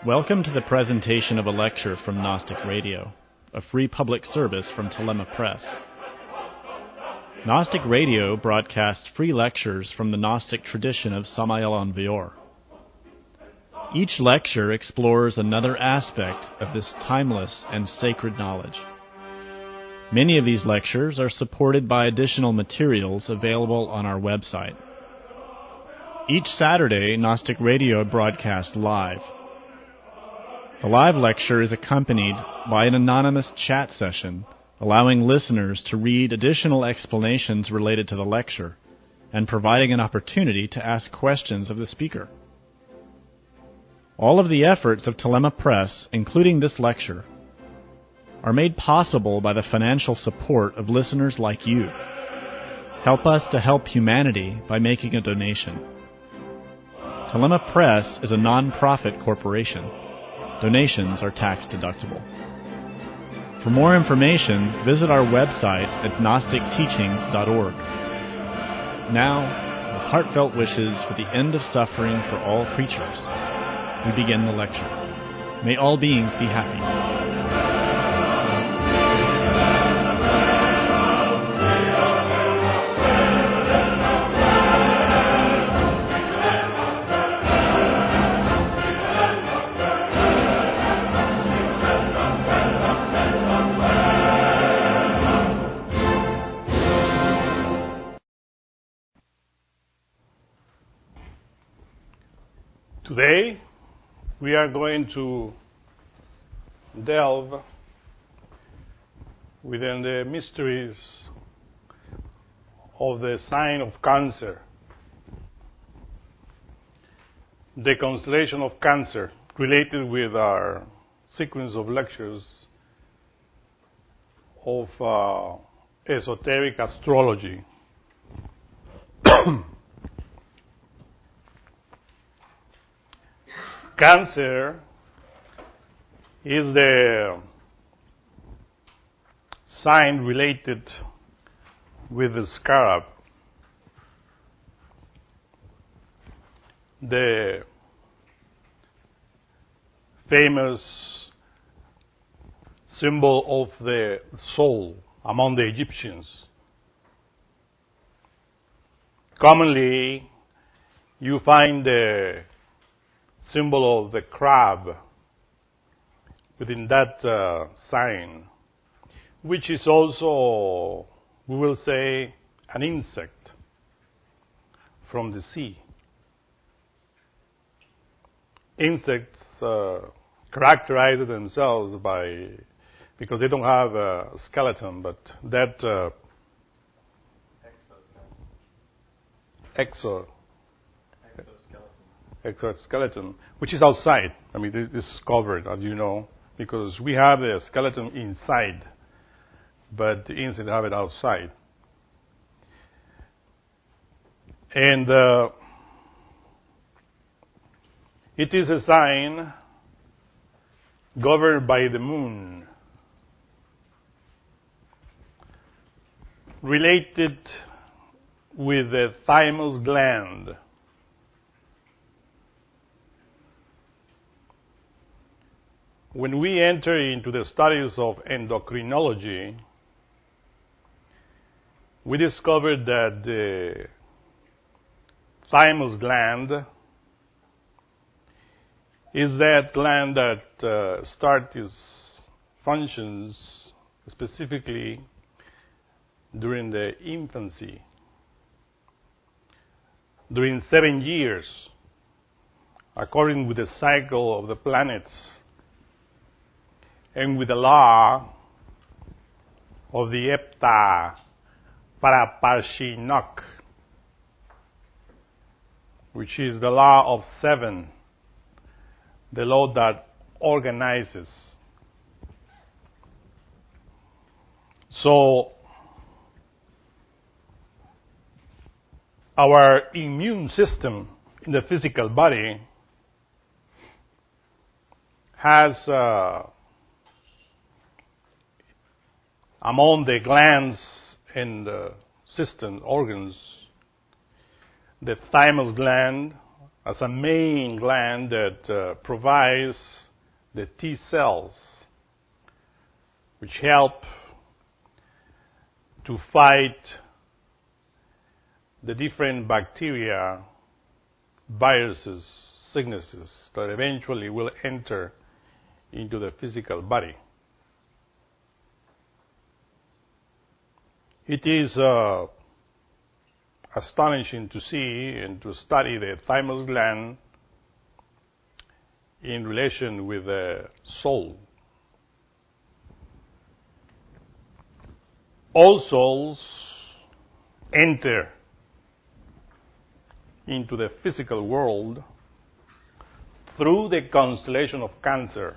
Welcome to the presentation of a lecture from Gnostic Radio, a free public service from Telema Press. Gnostic Radio broadcasts free lectures from the Gnostic tradition of Samael Aun Weor. Each lecture explores another aspect of this timeless and sacred knowledge. Many of these lectures are supported by additional materials available on our website. Each Saturday, Gnostic Radio broadcasts live. The live lecture is accompanied by an anonymous chat session, allowing listeners to read additional explanations related to the lecture and providing an opportunity to ask questions of the speaker. All of the efforts of Telema Press, including this lecture, are made possible by the financial support of listeners like you. Help us to help humanity by making a donation. Telema Press is a non-profit corporation. Donations are tax-deductible. For more information, visit our website at gnosticteachings.org. Now, with heartfelt wishes for the end of suffering for all creatures, we begin the lecture. May all beings be happy. Today, we are going to delve within the mysteries of the sign of Cancer, the constellation of Cancer, related with our sequence of lectures of esoteric astrology. Cancer is the sign related with the scarab, the famous symbol of the soul among the Egyptians. Commonly, you find the symbol of the crab within that sign, which is also, we will say, an insect from the sea. Insects characterize themselves because they don't have a skeleton, but that exoskeleton, which is outside. I mean, this is covered, as you know, because we have the skeleton inside, but the insect have it outside. And it is a sign governed by the moon, related with the thymus gland. When we enter into the studies of endocrinology, we discovered that the thymus gland is that gland that starts its functions specifically during the infancy, during 7 years, according with the cycle of the planets, and with the law of the Epta Paraparshinok, which is the law of 7, the law that organizes. So, our immune system in the physical body has among the glands and system organs, the thymus gland, as a main gland that provides the T cells, which help to fight the different bacteria, viruses, sicknesses that eventually will enter into the physical body. It is astonishing to see and to study the thymus gland in relation with the soul. All souls enter into the physical world through the constellation of Cancer.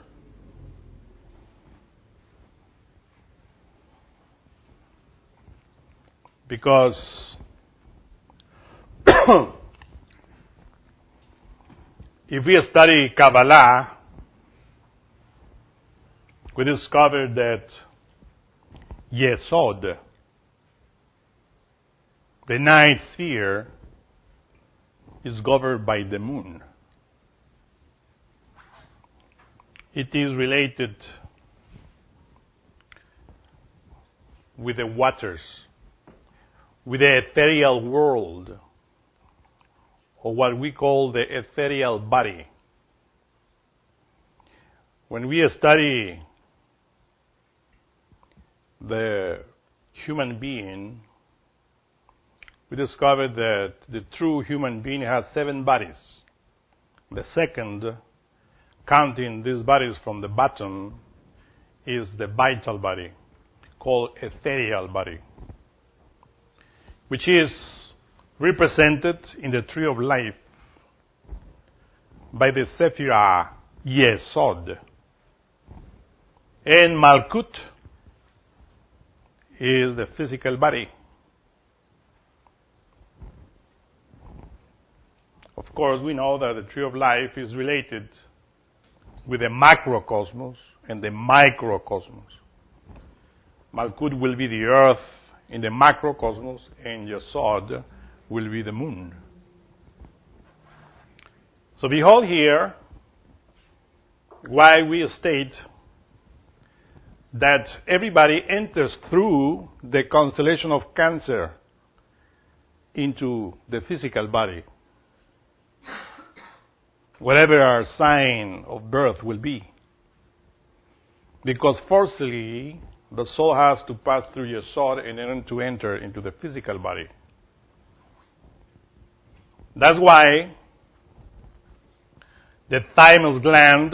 Because if we study Kabbalah, we discover that Yesod, the ninth sphere, is governed by the moon. It is related with the waters, with the ethereal world, or what we call the ethereal body. When we study the human being, we discover that the true human being has 7 bodies. The second, counting these bodies from the bottom, is the vital body, called ethereal body, which is represented in the tree of life by the Sephirah Yesod. And Malkut is the physical body. Of course, we know that the tree of life is related with the macrocosmos and the microcosmos. Malkut will be the earth in the macrocosmos, and Yesod will be the moon. So behold here why we state that everybody enters through the constellation of Cancer into the physical body, whatever our sign of birth will be. Because firstly, the soul has to pass through Yesod and then to enter into the physical body. That's why the thymus gland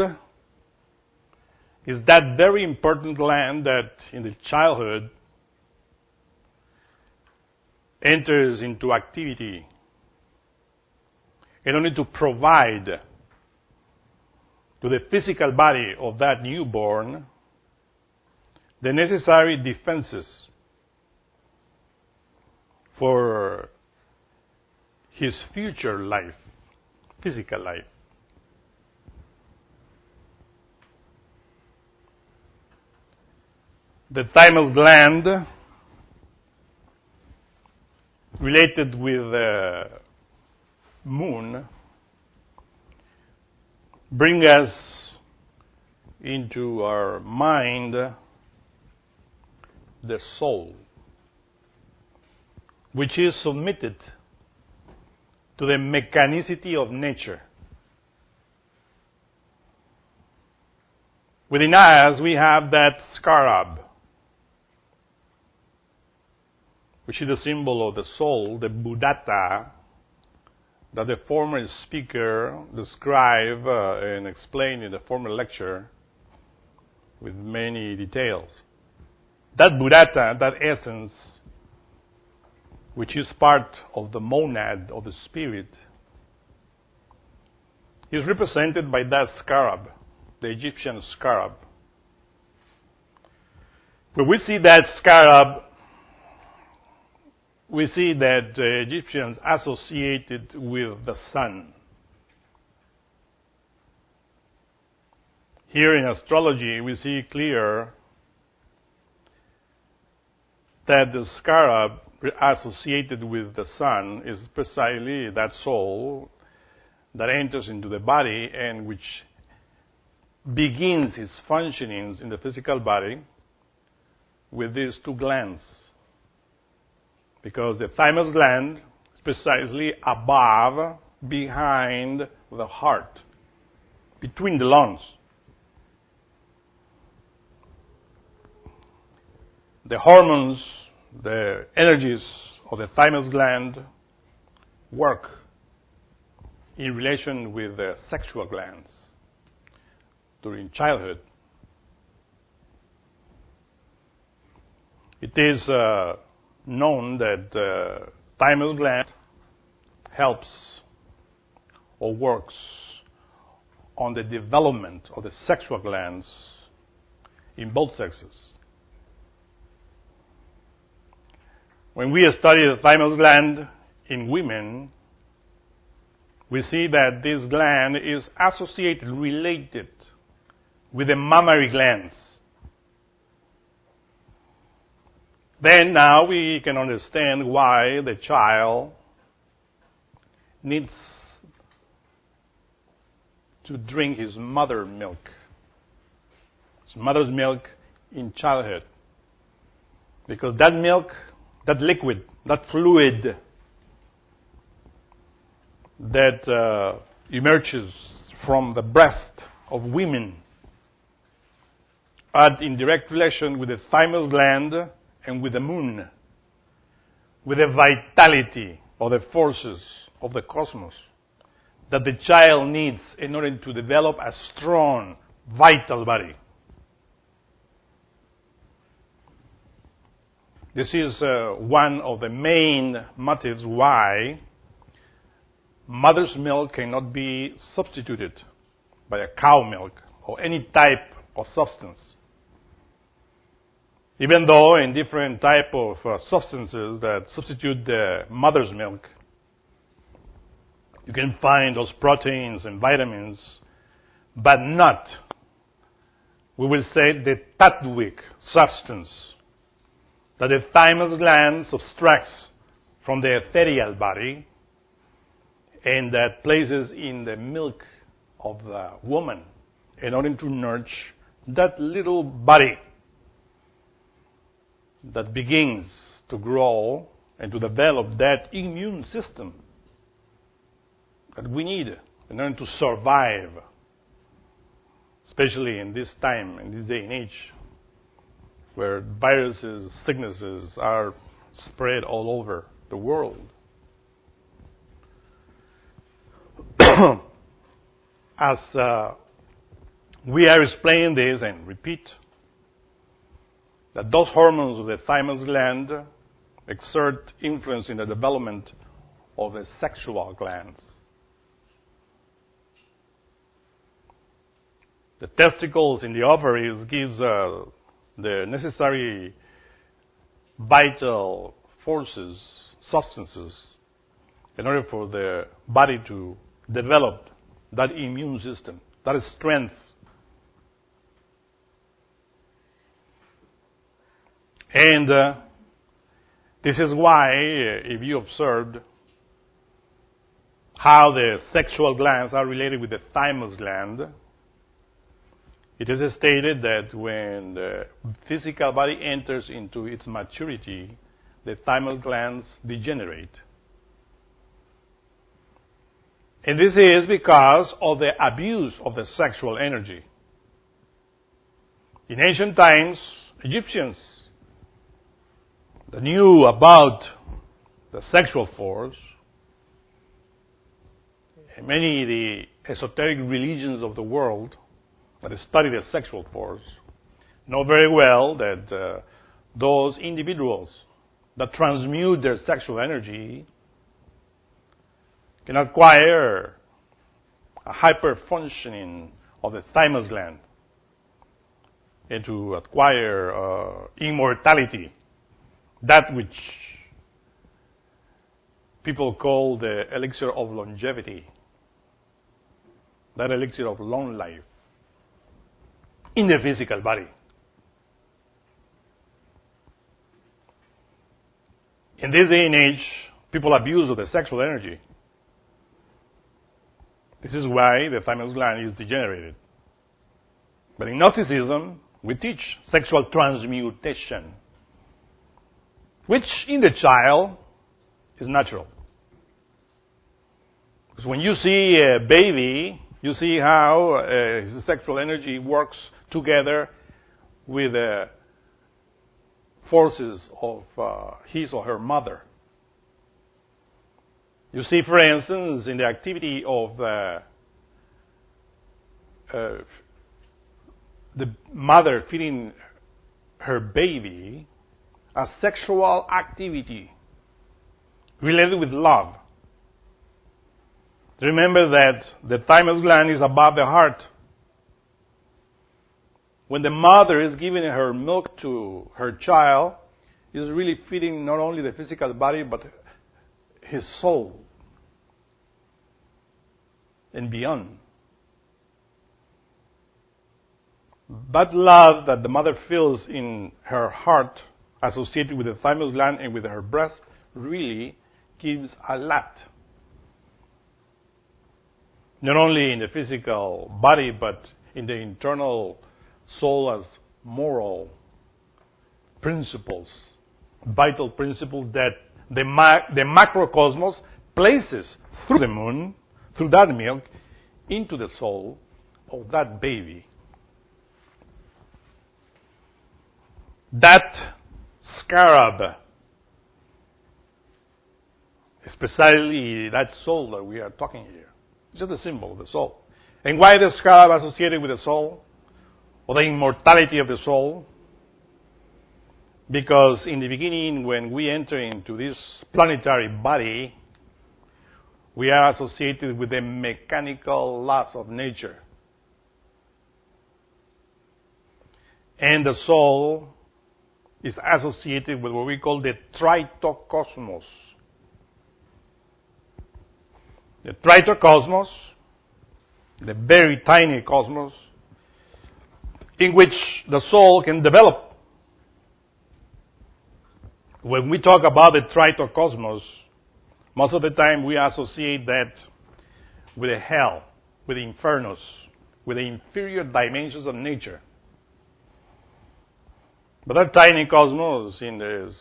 is that very important gland that in the childhood enters into activity in order to provide to the physical body of that newborn the necessary defenses for his future life, physical life. The thymus gland, related with the moon, bring us into our mind the soul, which is submitted to the mechanicity of nature. Within us, we have that scarab, which is the symbol of the soul, the Buddhata, that the former speaker described and explained in the former lecture with many details. That Buddhata, that essence, which is part of the monad of the spirit, is represented by that scarab, the Egyptian scarab. When we see that scarab, we see that the Egyptians associated with the sun. Here in astrology, we see clear that the scarab associated with the sun is precisely that soul that enters into the body and which begins its functionings in the physical body with these two glands. Because the thymus gland is precisely above, behind the heart, between the lungs. The hormones, the energies of the thymus gland work in relation with the sexual glands during childhood. It is known that the thymus gland helps or works on the development of the sexual glands in both sexes. When we study the thymus gland in women, we see that this gland is associated, related with the mammary glands. Then now we can understand why the child needs to drink his mother's milk in childhood. Because that milk, that liquid, that fluid that emerges from the breast of women are in direct relation with the thymus gland and with the moon, with the vitality or the forces of the cosmos that the child needs in order to develop a strong, vital body. This is one of the main motives why mother's milk cannot be substituted by a cow milk or any type of substance. Even though in different type of substances that substitute the mother's milk, you can find those proteins and vitamins, but not, we will say, the tattwic substance that the thymus gland subtracts from the ethereal body and that places in the milk of the woman in order to nurture that little body that begins to grow and to develop that immune system that we need in order to survive, especially in this time, in this day and age, where viruses, sicknesses are spread all over the world. As we are explaining this and repeat, that those hormones of the thymus gland exert influence in the development of the sexual glands. The testicles in the ovaries gives the necessary vital forces, substances, in order for the body to develop that immune system, that strength. And this is why, if you observed how the sexual glands are related with the thymus gland, it is stated that when the physical body enters into its maturity, the thymus glands degenerate. And this is because of the abuse of the sexual energy. In ancient times, Egyptians that knew about the sexual force, and many of the esoteric religions of the world that study the sexual force, know very well that those individuals that transmute their sexual energy can acquire a hyper-functioning of the thymus gland and to acquire immortality, that which people call the elixir of longevity, that elixir of long life in the physical body. In this day and age, people abuse of the sexual energy. This is why the thymus gland is degenerated. But in Gnosticism, we teach sexual transmutation, which in the child is natural. Because when you see a baby, you see how his sexual energy works together with the forces of his or her mother. You see, for instance, in the activity of the mother feeding her baby, a sexual activity related with love. Remember that the thymus gland is above the heart. When the mother is giving her milk to her child, is really feeding not only the physical body, but his soul and beyond. That love that the mother feels in her heart, associated with the thymus gland and with her breast, really gives a lot. Not only in the physical body, but in the internal soul as moral principles, vital principles that the macrocosmos places through the moon, through that milk, into the soul of that baby. That scarab, especially that soul that we are talking here, is just a symbol of the soul. And why the scarab associated with the soul, or the immortality of the soul? Because in the beginning, when we enter into this planetary body, we are associated with the mechanical laws of nature. And the soul is associated with what we call the tritocosmos. The tritocosmos, the very tiny cosmos, in which the soul can develop. When we talk about the tritocosmos, most of the time we associate that with the hell, with the infernos, with the inferior dimensions of nature. But that tiny cosmos in this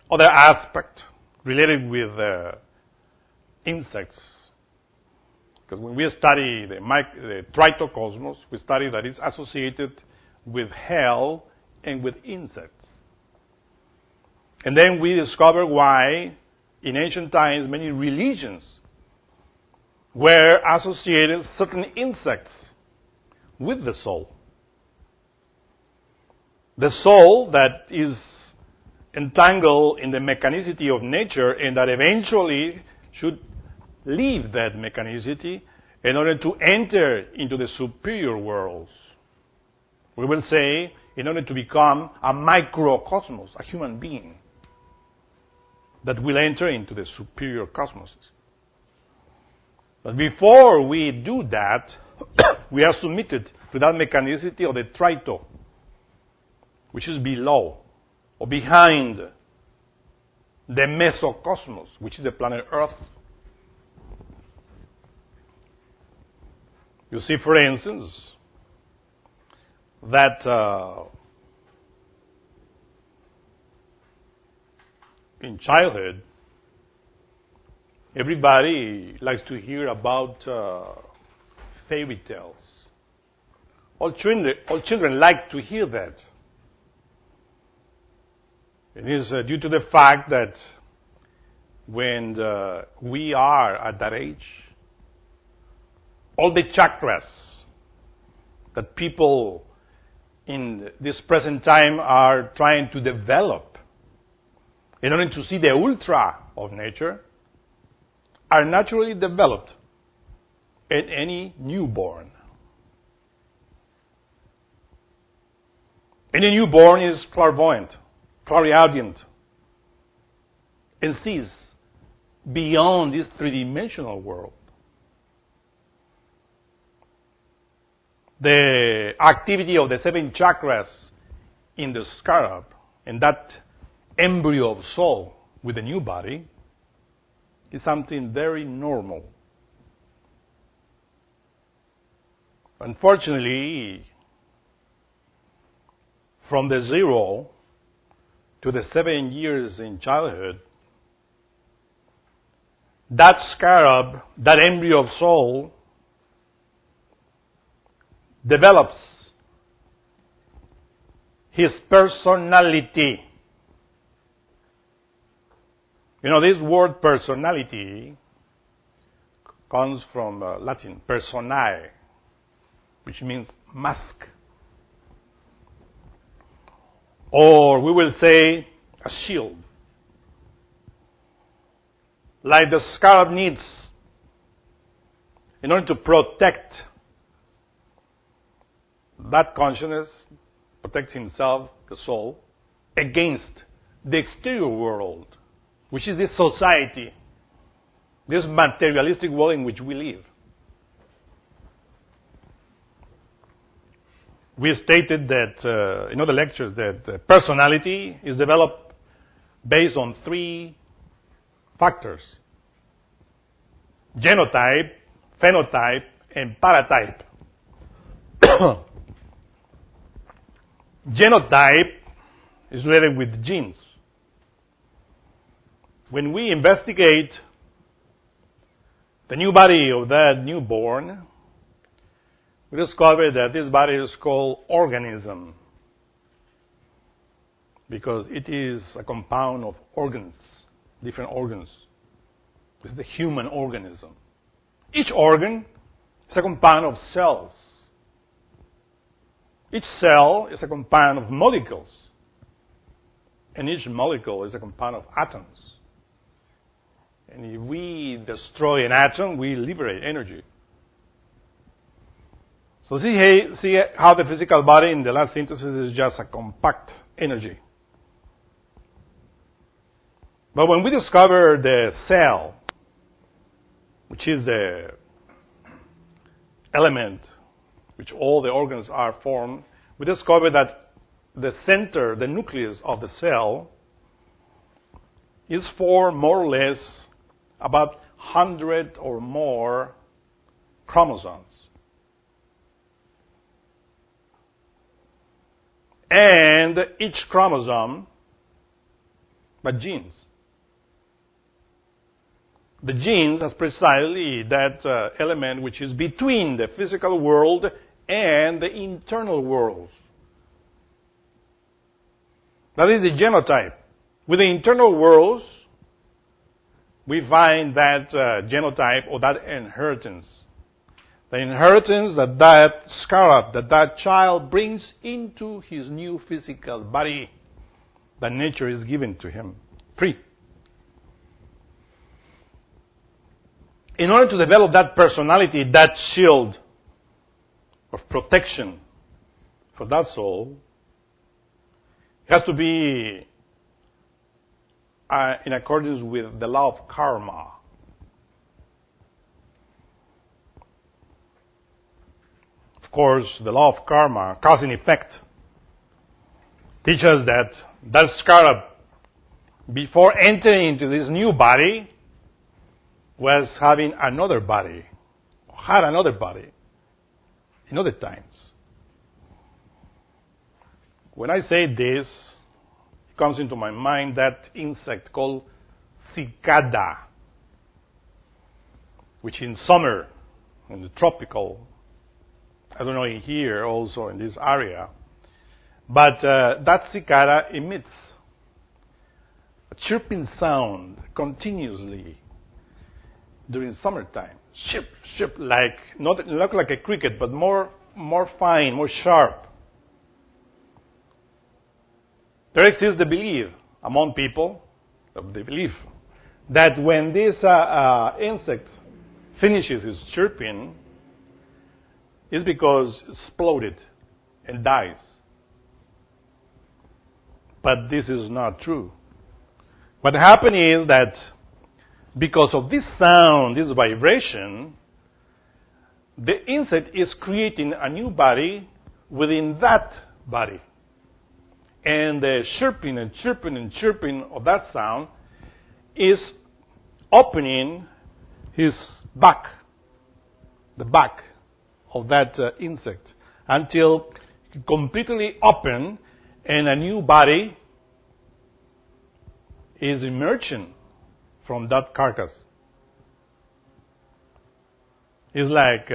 other aspect related with insects. Because when we study the tritocosmos, we study that it's associated with hell and with insects. And then we discover why in ancient times many religions were associated certain insects with the soul. The soul that is entangled in the mechanicity of nature and that eventually should leave that mechanicity in order to enter into the superior worlds. We will say, in order to become a microcosmos, a human being that will enter into the superior cosmoses. But before we do that, we are submitted to that mechanicity of the trito, which is below or behind the mesocosmos, which is the planet Earth. You see, for instance, that in childhood, everybody likes to hear about fairy tales. All children like to hear that. It is due to the fact that when we are at that age, all the chakras that people in this present time are trying to develop in order to see the ultra of nature are naturally developed in any newborn. Any newborn is clairvoyant, clairaudient, and sees beyond this three-dimensional world. The activity of the 7 chakras in the scarab and that embryo of soul with a new body is something very normal. Unfortunately, from the 0 to the 7 years in childhood, that scarab, that embryo of soul, develops his personality. You know, this word personality comes from Latin, personae, which means mask. Or we will say a shield. Like the scarab needs in order to protect that consciousness, protect himself, the soul, against the exterior world, which is this society, this materialistic world in which we live. We stated that, in other lectures, that personality is developed based on 3 factors: genotype, phenotype, and paratype. Genotype is related with genes. When we investigate the new body of that newborn, we discover that this body is called organism because it is a compound of organs, different organs. This is the human organism. Each organ is a compound of cells. Each cell is a compound of molecules. And each molecule is a compound of atoms. And if we destroy an atom, we liberate energy. So see how the physical body in the last synthesis is just a compact energy. But when we discover the cell, which is the element which all the organs are formed, we discover that the center, the nucleus of the cell, is formed more or less about 100 or more chromosomes. And each chromosome, but genes. The genes is precisely that element which is between the physical world and the internal world. That is the genotype. With the internal worlds, we find that genotype or that inheritance. The inheritance that scarab, that child brings into his new physical body that nature is given to him, free. In order to develop that personality, that shield of protection for that soul, it has to be in accordance with the law of karma. Of course, the law of karma, cause and effect, teaches that scarab, before entering into this new body, was having another body, had another body in other times. When I say this, it comes into my mind that insect called cicada, which in summer, in the tropical, I don't know in here also in this area, but that cicada emits a chirping sound continuously during summertime. Chirp, like, not like a cricket, but more fine, more sharp. There exists the belief among people, the belief, that when this insect finishes his chirping, it's because it exploded and dies. But this is not true. What happened is that because of this sound, this vibration, the insect is creating a new body within that body. And the chirping and chirping and chirping of that sound is opening his back, the back of that insect until completely open and a new body is emerging from that carcass. It's like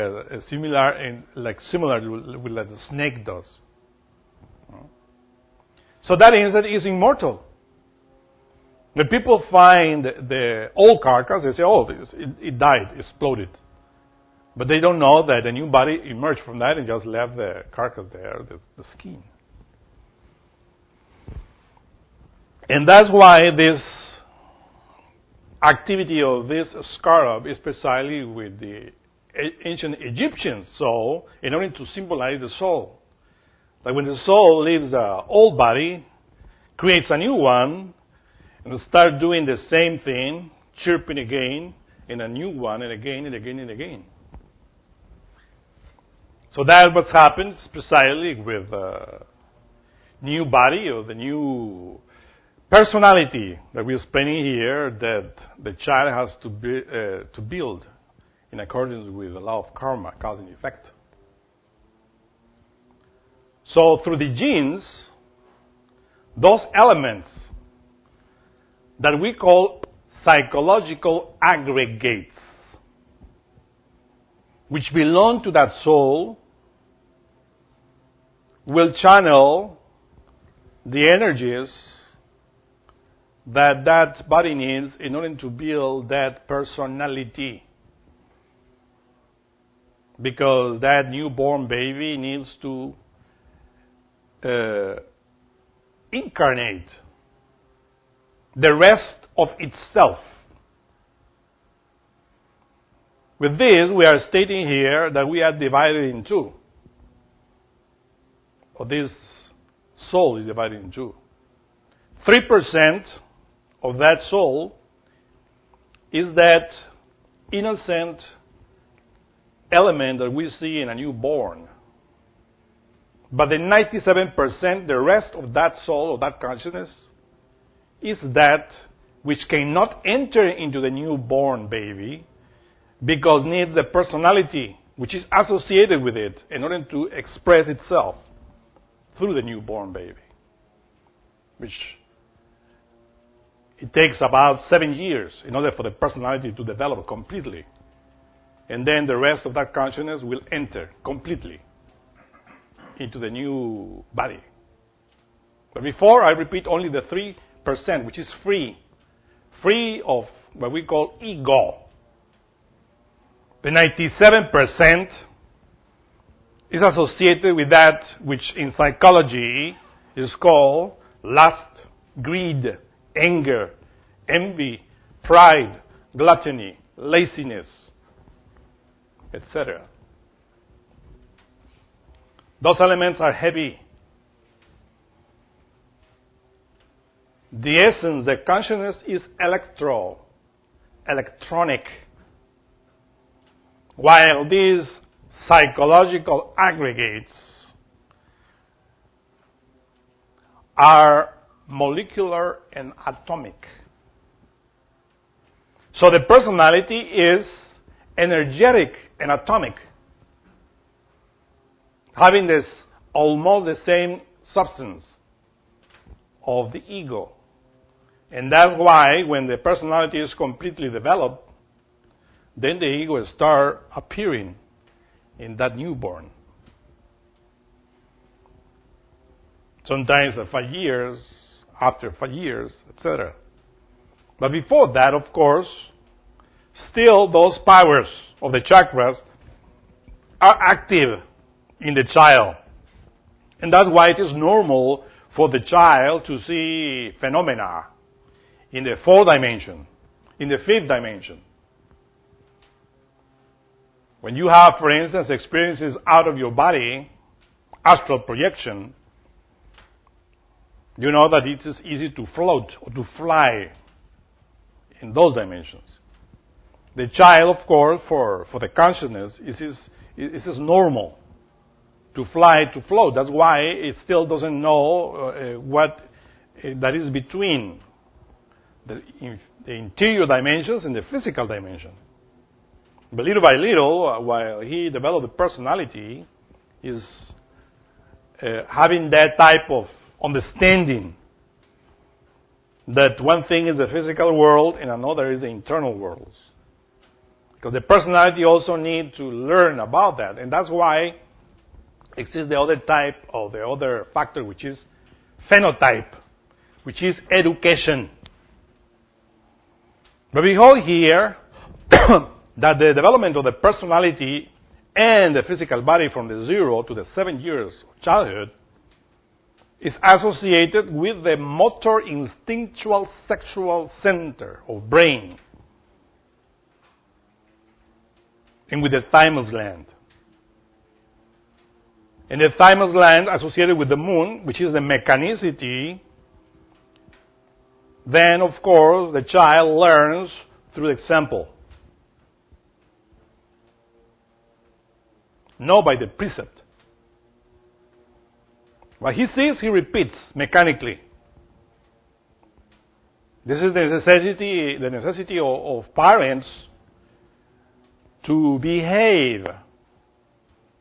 similar with like the snake does. So that insect is immortal. When people find the old carcass, they say, "Oh, it died, exploded," but they don't know that a new body emerged from that and just left the carcass there, the skin. And that's why this activity of this scarab is precisely with the ancient Egyptians. So, in order to symbolize the soul, like when the soul leaves the old body, creates a new one, and start doing the same thing, chirping again, in a new one, and again, and again, and again. So that's what happens precisely with the new body or the new personality that we're explaining here that the child has to build in accordance with the law of karma, cause and effect. So through the genes, those elements that we call psychological aggregates, which belong to that soul, will channel the energies that that body needs in order to build that personality. Because that newborn baby needs to incarnate the rest of itself. With this, we are stating here that we are divided in two. Or this soul is divided in two. 3% of that soul is that innocent element that we see in a newborn. But the 97%, the rest of that soul, of that consciousness, is that which cannot enter into the newborn baby because needs the personality which is associated with it in order to express itself through the newborn baby, which it takes about 7 years in order for the personality to develop completely. And then the rest of that consciousness will enter completely into the new body. But before, I repeat, only the 3%, which is free of what we call ego. The 97% is associated with that which in psychology is called lust, greed, anger, envy, pride, gluttony, laziness, etc. Those elements are heavy. The essence, the consciousness is electronic. While these psychological aggregates are molecular and atomic. So the personality is energetic and atomic, having this almost the same substance of the ego. And that's why when the personality is completely developed, then the ego starts appearing in that newborn. Sometimes 5 years, after 5 years, etc. But before that, of course, still those powers of the chakras are active in the child. And that's why it is normal for the child to see phenomena in the 4th dimension, in the 5th dimension. When you have, for instance, experiences out of your body, astral projection, you know that it is easy to float or to fly in those dimensions. The child, of course, for the consciousness, it is normal to fly, to float. That's why it still doesn't know what that is between the interior dimensions and the physical dimension. But little by little, while he developed the personality, is having that type of understanding that one thing is the physical world and another is the internal worlds. Because the personality also needs to learn about that. And that's why exists the other type, or the other factor, which is phenotype, which is education. But behold here that the development of the personality and the physical body from the 0 to the 7 years of childhood is associated with the motor instinctual sexual center of brain and with the thymus gland. And the thymus gland associated with the moon, which is the mechanicity, then of course the child learns through example. Not by the precept. What he sees, he repeats mechanically. This is the necessity of parents to behave,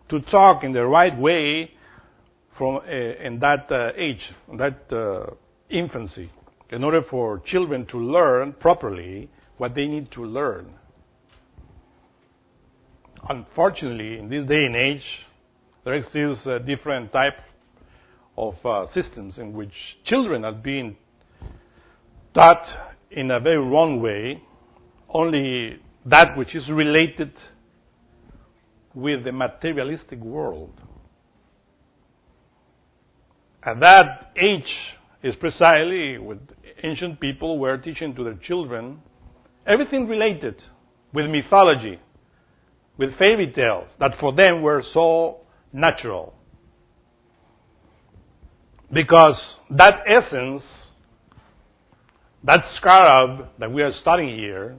to talk in the right way from in that age, that infancy, in order for children to learn properly what they need to learn. Unfortunately, in this day and age, there exists different types of systems in which children are being taught in a very wrong way, only that which is related with the materialistic world. At that age is precisely what ancient people were teaching to their children, everything related with mythology, with fairy tales that for them were so natural. Because that essence, that scarab that we are studying here,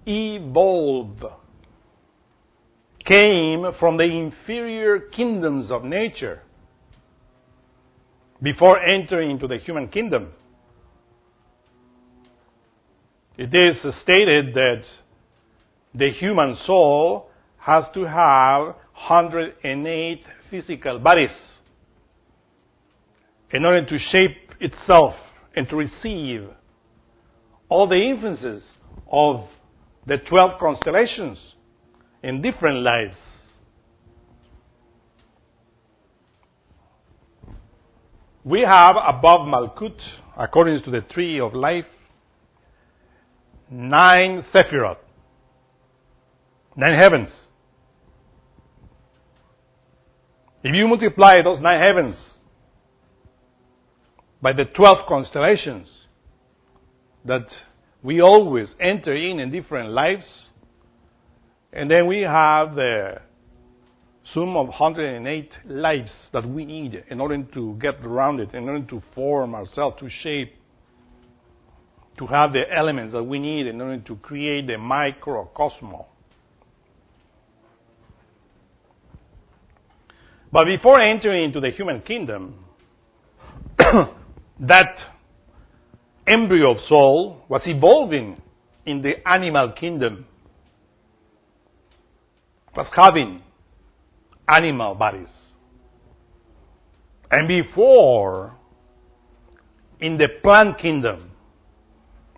evolved, came from the inferior kingdoms of nature before entering into the human kingdom. It is stated that the human soul has to have 108 physical bodies in order to shape itself and to receive all the influences of the 12 constellations in different lives. We have above Malkut, according to the tree of life, 9 Sephirot, 9 heavens. If you multiply those 9 heavens by the 12 constellations that we always enter in different lives, and then we have the sum of 108 lives that we need in order to get around it, in order to form ourselves, to shape, to have the elements that we need in order to create the microcosmos. But before entering into the human kingdom, that embryo of soul was evolving in the animal kingdom, was having animal bodies. And before, in the plant kingdom,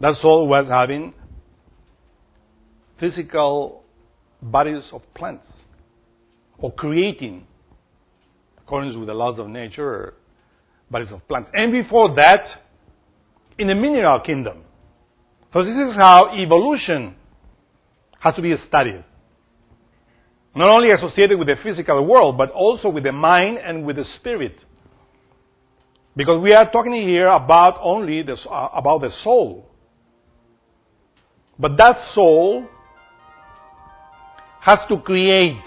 that soul was having physical bodies of plants, or creating, according with the laws of nature, bodies of plants. And before that, in the mineral kingdom. So this is how evolution has to be studied. Not only associated with the physical world, but also with the mind and with the spirit. Because we are talking here about only about the soul. But that soul has to create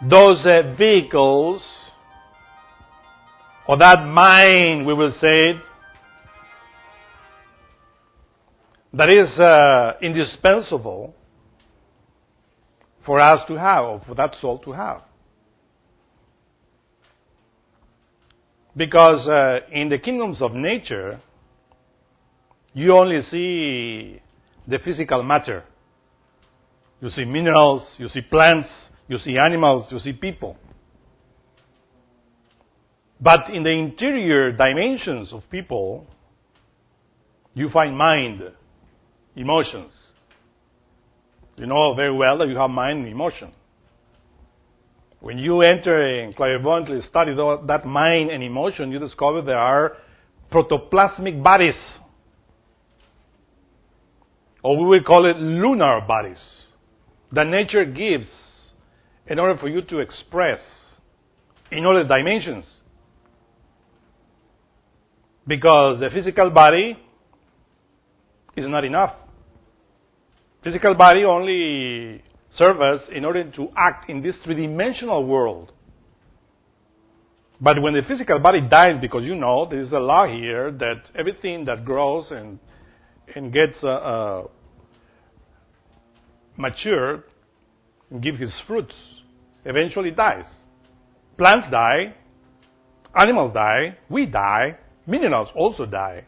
those vehicles, or that mind, we will say, that is indispensable for us to have, or for that soul to have. Because in the kingdoms of nature, you only see the physical matter. You see minerals, you see plants, you see animals, you see people. But in the interior dimensions of people, you find mind, emotions. You know very well that you have mind and emotion. When you enter and clairvoyantly study that mind and emotion, you discover there are protoplasmic bodies. Or we will call it lunar bodies, that nature gives in order for you to express in other dimensions. Because the physical body is not enough. Physical body only serves us in order to act in this three-dimensional world. But when the physical body dies, because you know there is a law here that everything that grows and gets matured and gives his fruits eventually dies. Plants die, animals die, we die, minerals also die.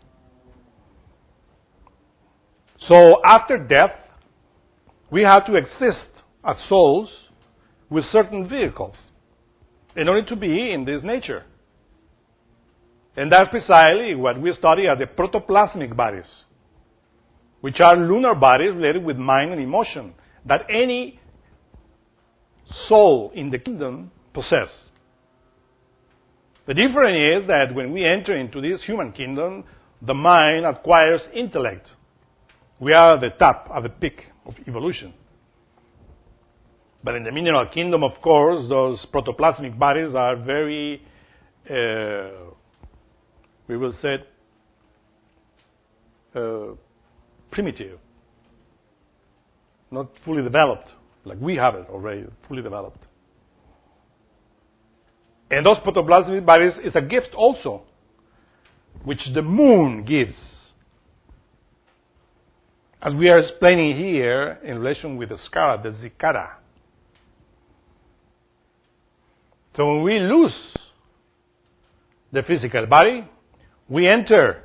So after death, we have to exist as souls with certain vehicles in order to be in this nature. And that's precisely what we study as the protoplasmic bodies, which are lunar bodies related with mind and emotion that any soul in the kingdom possess. The difference is that when we enter into this human kingdom, the mind acquires intellect. We are at the top, at the peak of evolution. But in the mineral kingdom, of course, those protoplasmic bodies are very, we will say, primitive. Not fully developed, like we have it already, fully developed. And those protoplasmic bodies is a gift also, which the moon gives. As we are explaining here in relation with the skara, the zikara. So when we lose the physical body, we enter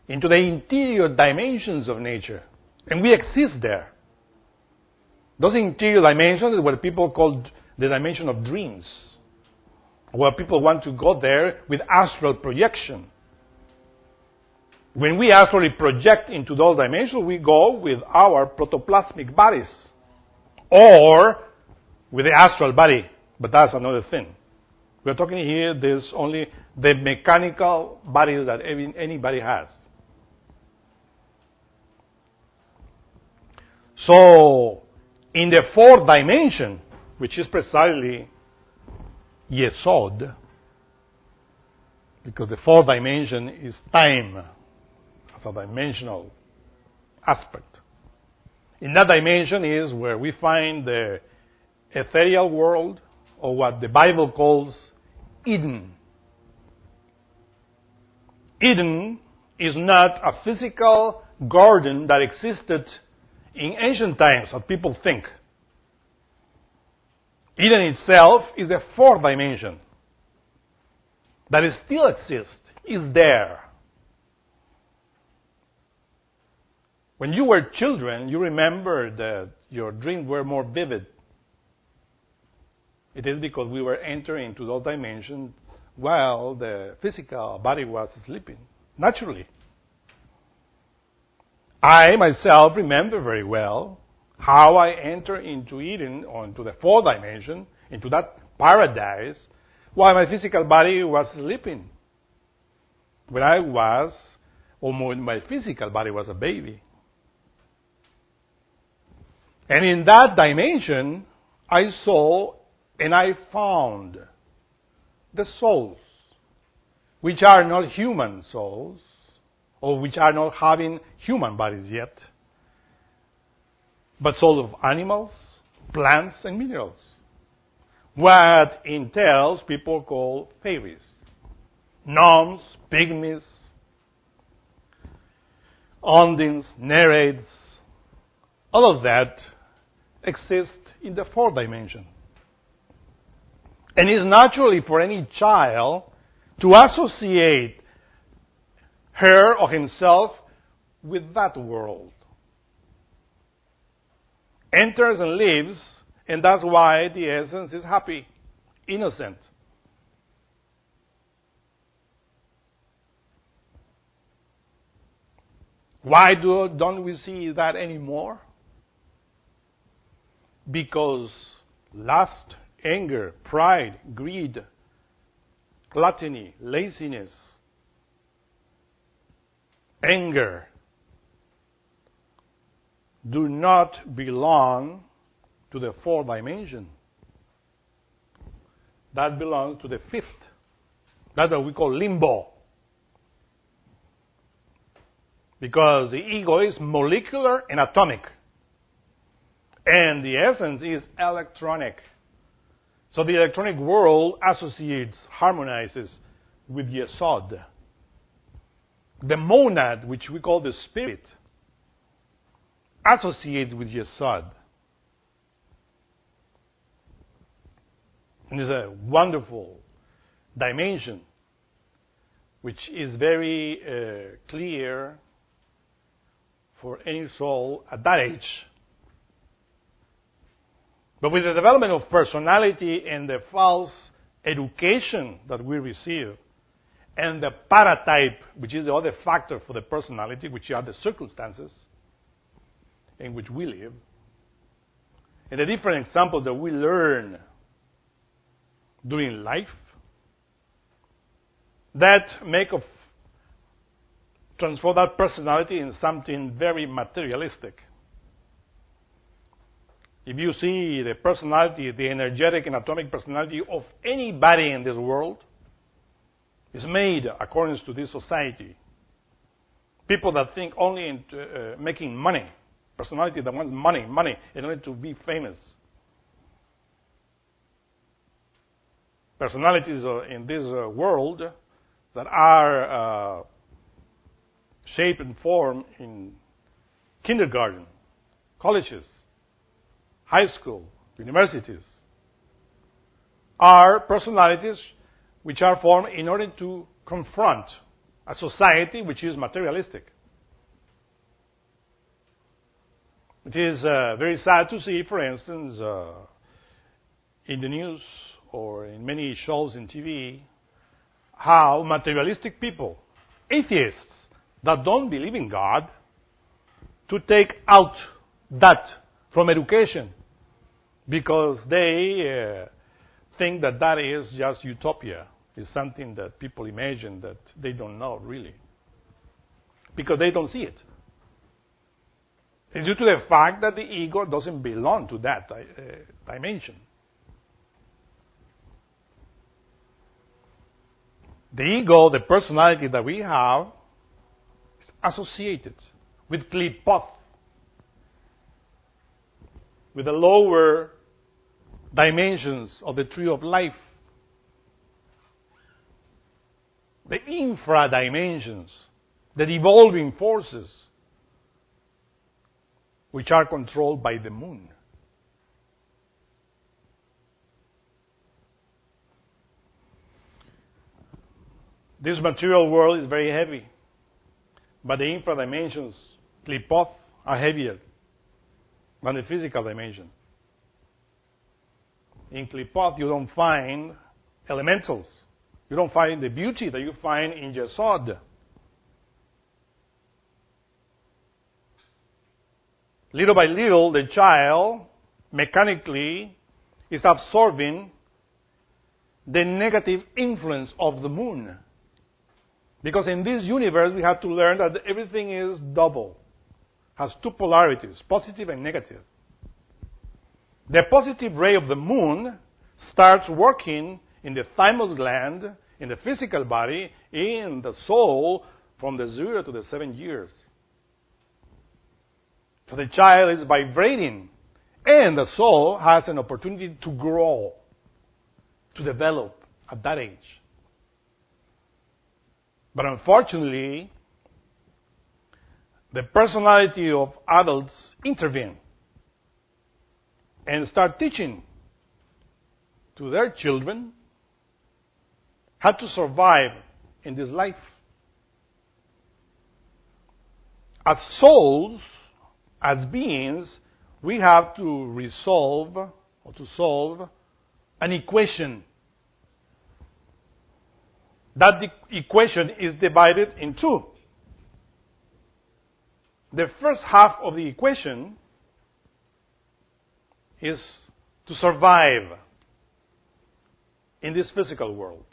into the interior dimensions of nature, and we exist there. Those interior dimensions is what people call the dimension of dreams, where people want to go there with astral projection. When we astrally project into those dimensions, we go with our protoplasmic bodies, or with the astral body, but that's another thing. We're talking here, there's only the mechanical bodies that anybody has. So, in the fourth dimension, which is precisely Yesod, because the fourth dimension is time as a dimensional aspect. In that dimension is where we find the ethereal world, or what the Bible calls Eden. Eden is not a physical garden that existed in ancient times, as people think. Eden itself is a fourth dimension that still exists, is there. When you were children, you remember that your dreams were more vivid. It is because we were entering into those dimensions while the physical body was sleeping, naturally. I myself remember very well how I entered into Eden, or into the fourth dimension, into that paradise, while my physical body was sleeping. When my physical body was a baby. And in that dimension, I saw and I found the souls, which are not human souls, or which are not having human bodies yet, but souls of animals, plants, and minerals. What entails people call fairies, gnomes, pygmies, undines, nereids. All of that exists in the fourth dimension. And it's naturally for any child to associate her or himself with that world. Enters and lives, and that's why the essence is happy, innocent. Why don't we see that anymore? Because lust, anger, pride, greed, gluttony, laziness, anger do not belong to the fourth dimension. That belongs to the fifth. That's what we call limbo. Because the ego is molecular and atomic. And the essence is electronic. So the electronic world associates, harmonizes with Yesod. The monad, which we call the spirit, associates with Yesod. And it's a wonderful dimension, which is very clear for any soul at that age. But with the development of personality and the false education that we receive, and the paratype, which is the other factor for the personality, which are the circumstances in which we live, and the different examples that we learn during life, that make of transform that personality in something very materialistic. If you see the personality, the energetic and atomic personality of anybody in this world, is made according to this society. People that think only in making money. Personality that wants money in order to be famous. Personalities in this world that are shaped and formed in kindergarten, colleges, high school, universities, are personalities which are formed in order to confront a society which is materialistic. It is very sad to see, for instance, in the news or in many shows in TV, how materialistic people, atheists that don't believe in God, to take out that from education because they think that that is just utopia. It's something that people imagine that they don't know really because they don't see it. It's due to the fact that the ego doesn't belong to that dimension. The ego, the personality that we have, is associated with klipoth, with the lower dimensions of the tree of life, the infra dimensions, the evolving forces, which are controlled by the moon. This material world is very heavy, but the infra dimensions, klipoth, are heavier than the physical dimension. In klipoth, you don't find elementals. You don't find the beauty that you find in Yesod. Little by little, the child mechanically is absorbing the negative influence of the moon. Because in this universe, we have to learn that everything is double, has two polarities, positive and negative. The positive ray of the moon starts working in the thymus gland, in the physical body, in the soul, from the 0 to the 7 years. So the child is vibrating, and the soul has an opportunity to grow, to develop at that age. But unfortunately, the personality of adults intervene and start teaching to their children how to survive in this life. as souls, as beings, we have to resolve or to solve an equation. That equation is divided in two. The first half of the equation is to survive in this physical world,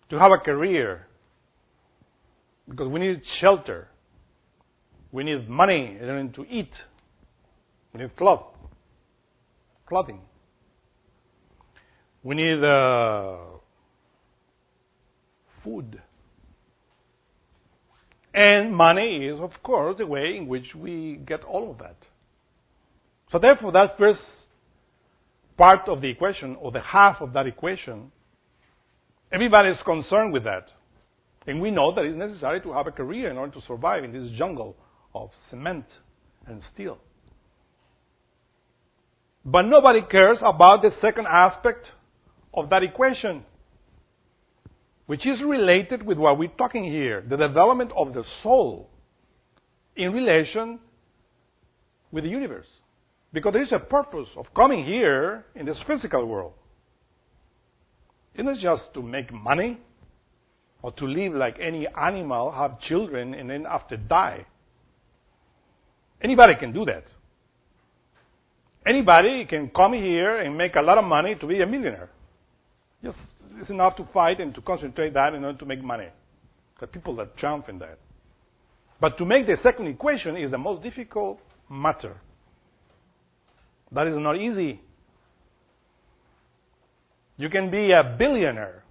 to have a career, because we need shelter, we need money in order to eat, we need clothing, we need food. And money is, of course, the way in which we get all of that. So therefore, that first part of the equation, or the half of that equation, everybody is concerned with that. And we know that it's necessary to have a career in order to survive in this jungle of cement and steel. But nobody cares about the second aspect of that equation, which is related with what we're talking here, the development of the soul in relation with the universe. Because there is a purpose of coming here in this physical world. It's not just to make money or to live like any animal, have children, and then after die. Anybody can do that. Anybody can come here and make a lot of money to be a millionaire. Just it's enough to fight and to concentrate that in order to make money. The people that jump in that. But to make the second equation is the most difficult matter. That is not easy. You can be a billionaire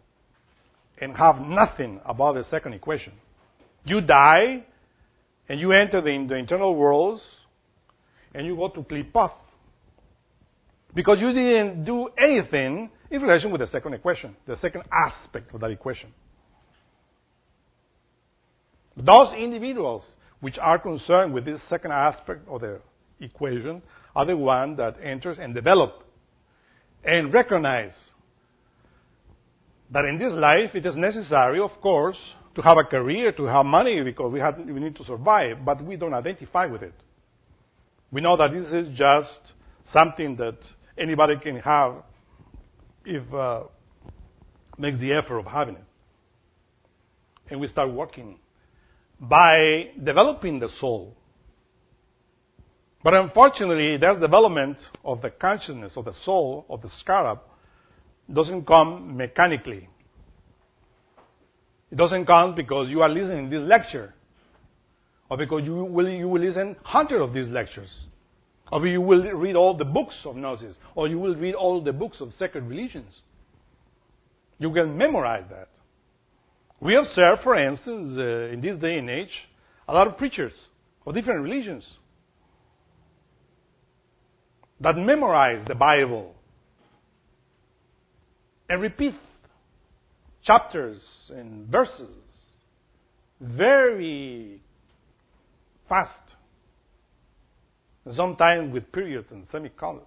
and have nothing about the second equation. You die and you enter the internal worlds and you go to Klipoth. Because you didn't do anything in relation with the second equation, the second aspect of that equation. Those individuals which are concerned with this second aspect of the equation are the ones that enters and develop and recognize that in this life it is necessary, of course, to have a career, to have money, because we need to survive, but we don't identify with it. We know that this is just something that anybody can have if makes the effort of having it. And we start working by developing the soul. But unfortunately, that development of the consciousness of the soul, of the scarab, doesn't come mechanically. It doesn't come because you are listening to this lecture, or because you will listen hundreds of these lectures, or you will read all the books of Gnosis, or you will read all the books of sacred religions. You can memorize that. We observe, for instance, in this day and age, a lot of preachers of different religions that memorize the Bible and repeat chapters and verses very fast, sometimes with periods and semicolons.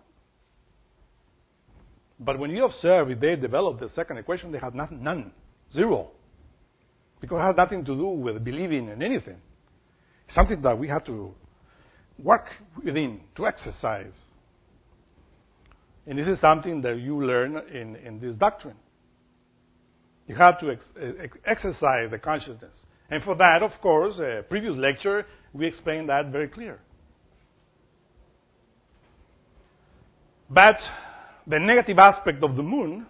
But when you observe, if they develop the second equation, they have none, zero. Because it has nothing to do with believing in anything. It's something that we have to work within, to exercise. And this is something that you learn in this doctrine. You have to exercise the consciousness. And for that, of course, a previous lecture, we explained that very clear. But the negative aspect of the moon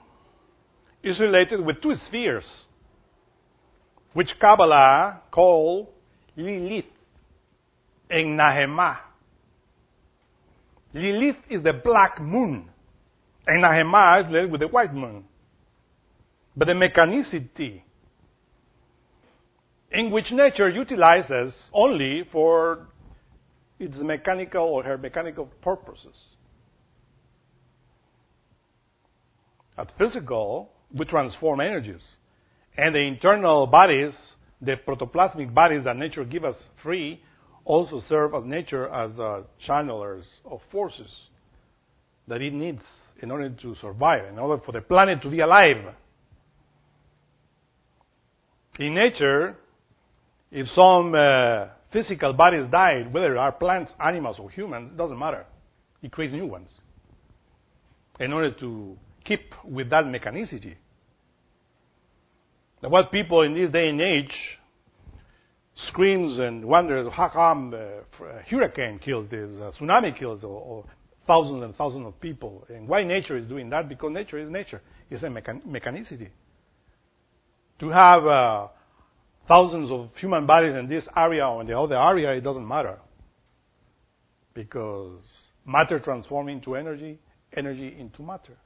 is related with two spheres, which Kabbalah call Lilith and Nahemah. Lilith is the black moon, and Nahemah is related with the white moon. But the mechanicity in which nature utilizes only for its mechanical or her mechanical purposes. At physical, we transform energies. And the internal bodies, the protoplasmic bodies that nature gives us free, also serve as nature as channelers of forces that it needs in order to survive, in order for the planet to be alive. In nature, if some physical bodies died, whether they are plants, animals, or humans, it doesn't matter. It creates new ones in order to keep with that mechanicity. Now, what people in this day and age screams and wonders, how come a hurricane kills this, a tsunami kills, or thousands and thousands of people? And why nature is doing that? Because nature is nature. It's a mechanicity. To have thousands of human bodies in this area or in the other area, it doesn't matter. Because matter transforms into energy, energy into matter.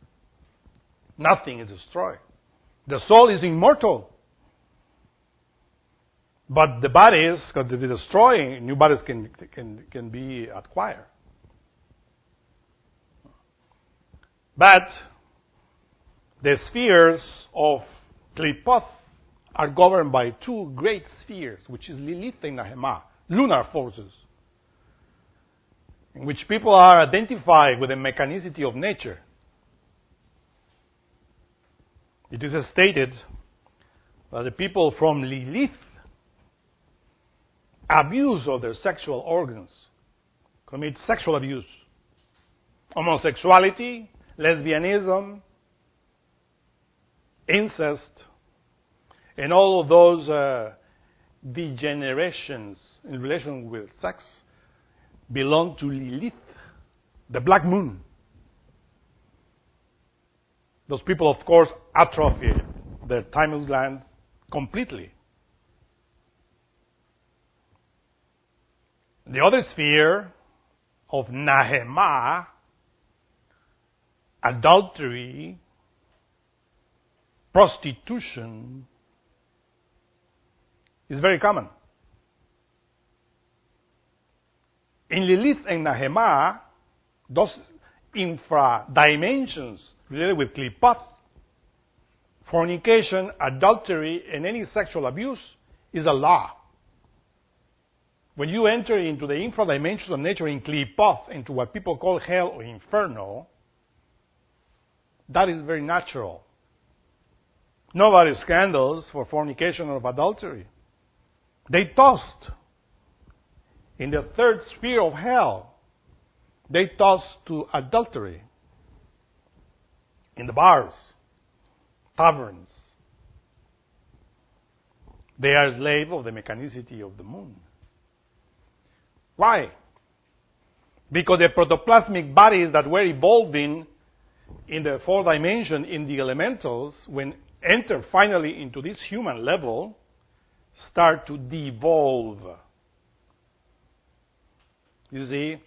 Nothing is destroyed. The soul is immortal. But the bodies, because they destroy, new bodies can be acquired. But the spheres of Qliphoth are governed by two great spheres, which is Lilith and Nahema, lunar forces, in which people are identified with the mechanicity of nature. It is stated that the people from Lilith abuse of their sexual organs, commit sexual abuse, homosexuality, lesbianism, incest, and all of those degenerations in relation with sex belong to Lilith, the black moon. Those people, of course, atrophy their thymus glands completely. The other sphere of Nahema, adultery, prostitution, is very common. In Lilith and Nahema, those infra-dimensions related with Qliphoth, fornication, adultery, and any sexual abuse is a law. When you enter into the infra-dimensions of nature in Qliphoth, into what people call hell or inferno, that is very natural. Nobody scandals for fornication or adultery. They tossed in the third sphere of hell. They tossed to adultery in the bars, taverns. They are slaves of the mechanicity of the moon. Why? Because the protoplasmic bodies that were evolving in the fourth dimension, in the elementals, when enter finally into this human level, start to devolve. You see,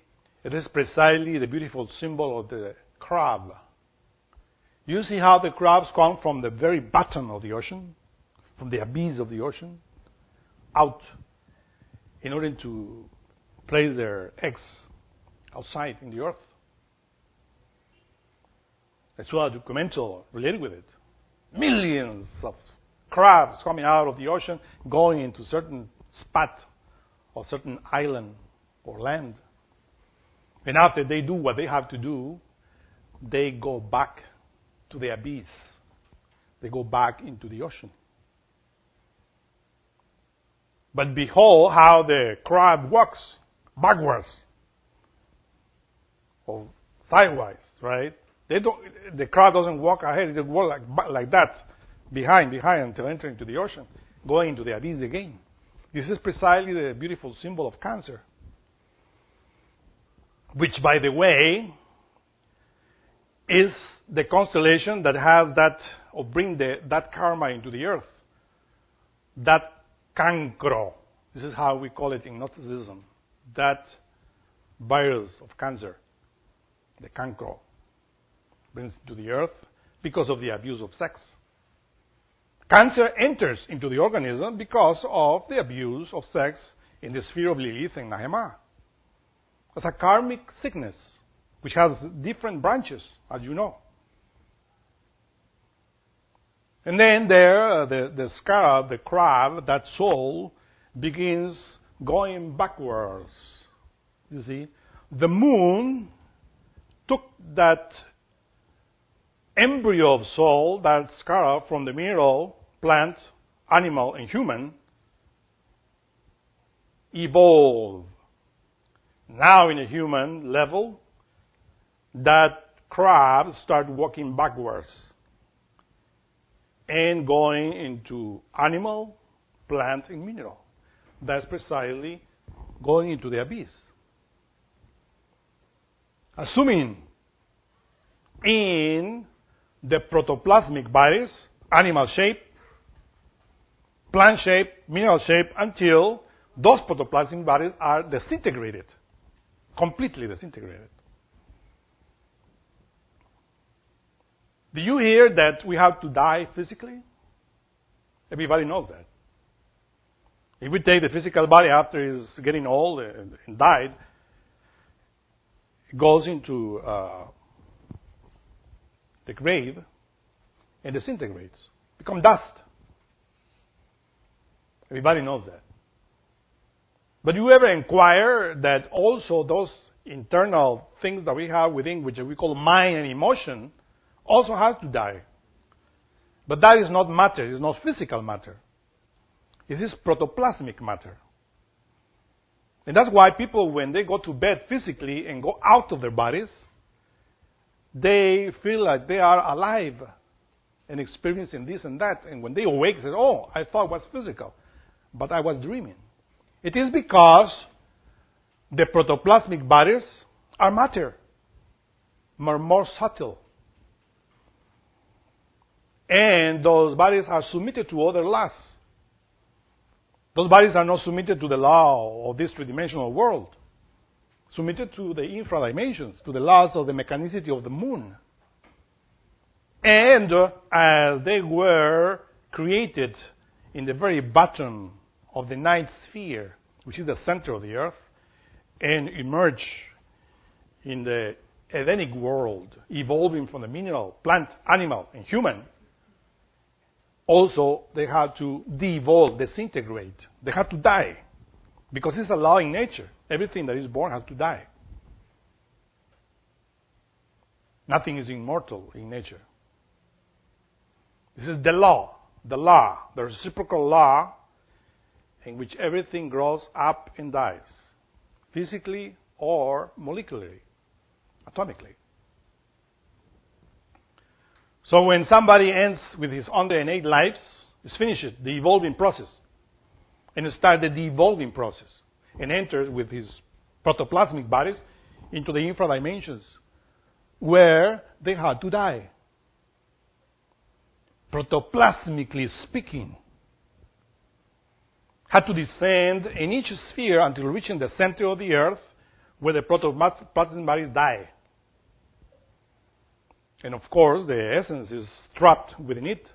it is precisely the beautiful symbol of the crab. You see how the crabs come from the very bottom of the ocean, from the abyss of the ocean, out in order to place their eggs outside in the earth. I saw a documental related with it. Millions of crabs coming out of the ocean, going into certain spot or certain island or land. And after they do what they have to do, they go back to the abyss. They go back into the ocean. But behold how the crab walks backwards or sideways, right? The crab doesn't walk ahead, it walks like that, behind until entering into the ocean, going into the abyss again. This is precisely the beautiful symbol of Cancer, which, by the way, is the constellation that has that, or bring that karma into the earth. That cancro. This is how we call it in Gnosticism. That virus of Cancer, the cancro, brings to the earth because of the abuse of sex. Cancer enters into the organism because of the abuse of sex in the sphere of Lilith and Nahema. It's a karmic sickness, which has different branches, as you know. And then there, the scarab, the crab, that soul, begins going backwards. You see? The moon took that embryo of soul, that scarab, from the mineral, plant, animal, and human, evolve. Now in a human level, that crabs start walking backwards and going into animal, plant, and mineral. That's precisely going into the abyss. Assuming in the protoplasmic bodies, animal shape, plant shape, mineral shape, until those protoplasmic bodies are disintegrated, completely disintegrated. Do you hear that we have to die physically? Everybody knows that. If we take the physical body after it's getting old and died, it goes into the grave and disintegrates, become dust. Everybody knows that. But do you ever inquire that also those internal things that we have within, which we call mind and emotion, also have to die? But that is not matter, it's not physical matter. It is protoplasmic matter. And that's why people, when they go to bed physically and go out of their bodies, they feel like they are alive and experiencing this and that. And when they awake, they say, oh, I thought it was physical, but I was dreaming. It is because the protoplasmic bodies are matter, more subtle. And those bodies are submitted to other laws. Those bodies are not submitted to the law of this three-dimensional world, submitted to the infra-dimensions, to the laws of the mechanicity of the moon. And as they were created in the very bottom of the ninth sphere, which is the center of the earth, and emerge in the Edenic world, evolving from the mineral, plant, animal, and human, also they have to de-evolve, disintegrate. They have to die. Because it's a law in nature. Everything that is born has to die. Nothing is immortal in nature. This is the law, the reciprocal law in which everything grows up and dies, physically or molecularly, atomically. So when somebody ends with his own DNA lives, it's finished, the evolving process, and it starts the de-evolving process, and enters with his protoplasmic bodies into the infra-dimensions, where they had to die. Protoplasmically speaking, had to descend in each sphere until reaching the center of the earth, where the protoplasmic bodies die. And of course, the essence is trapped within it.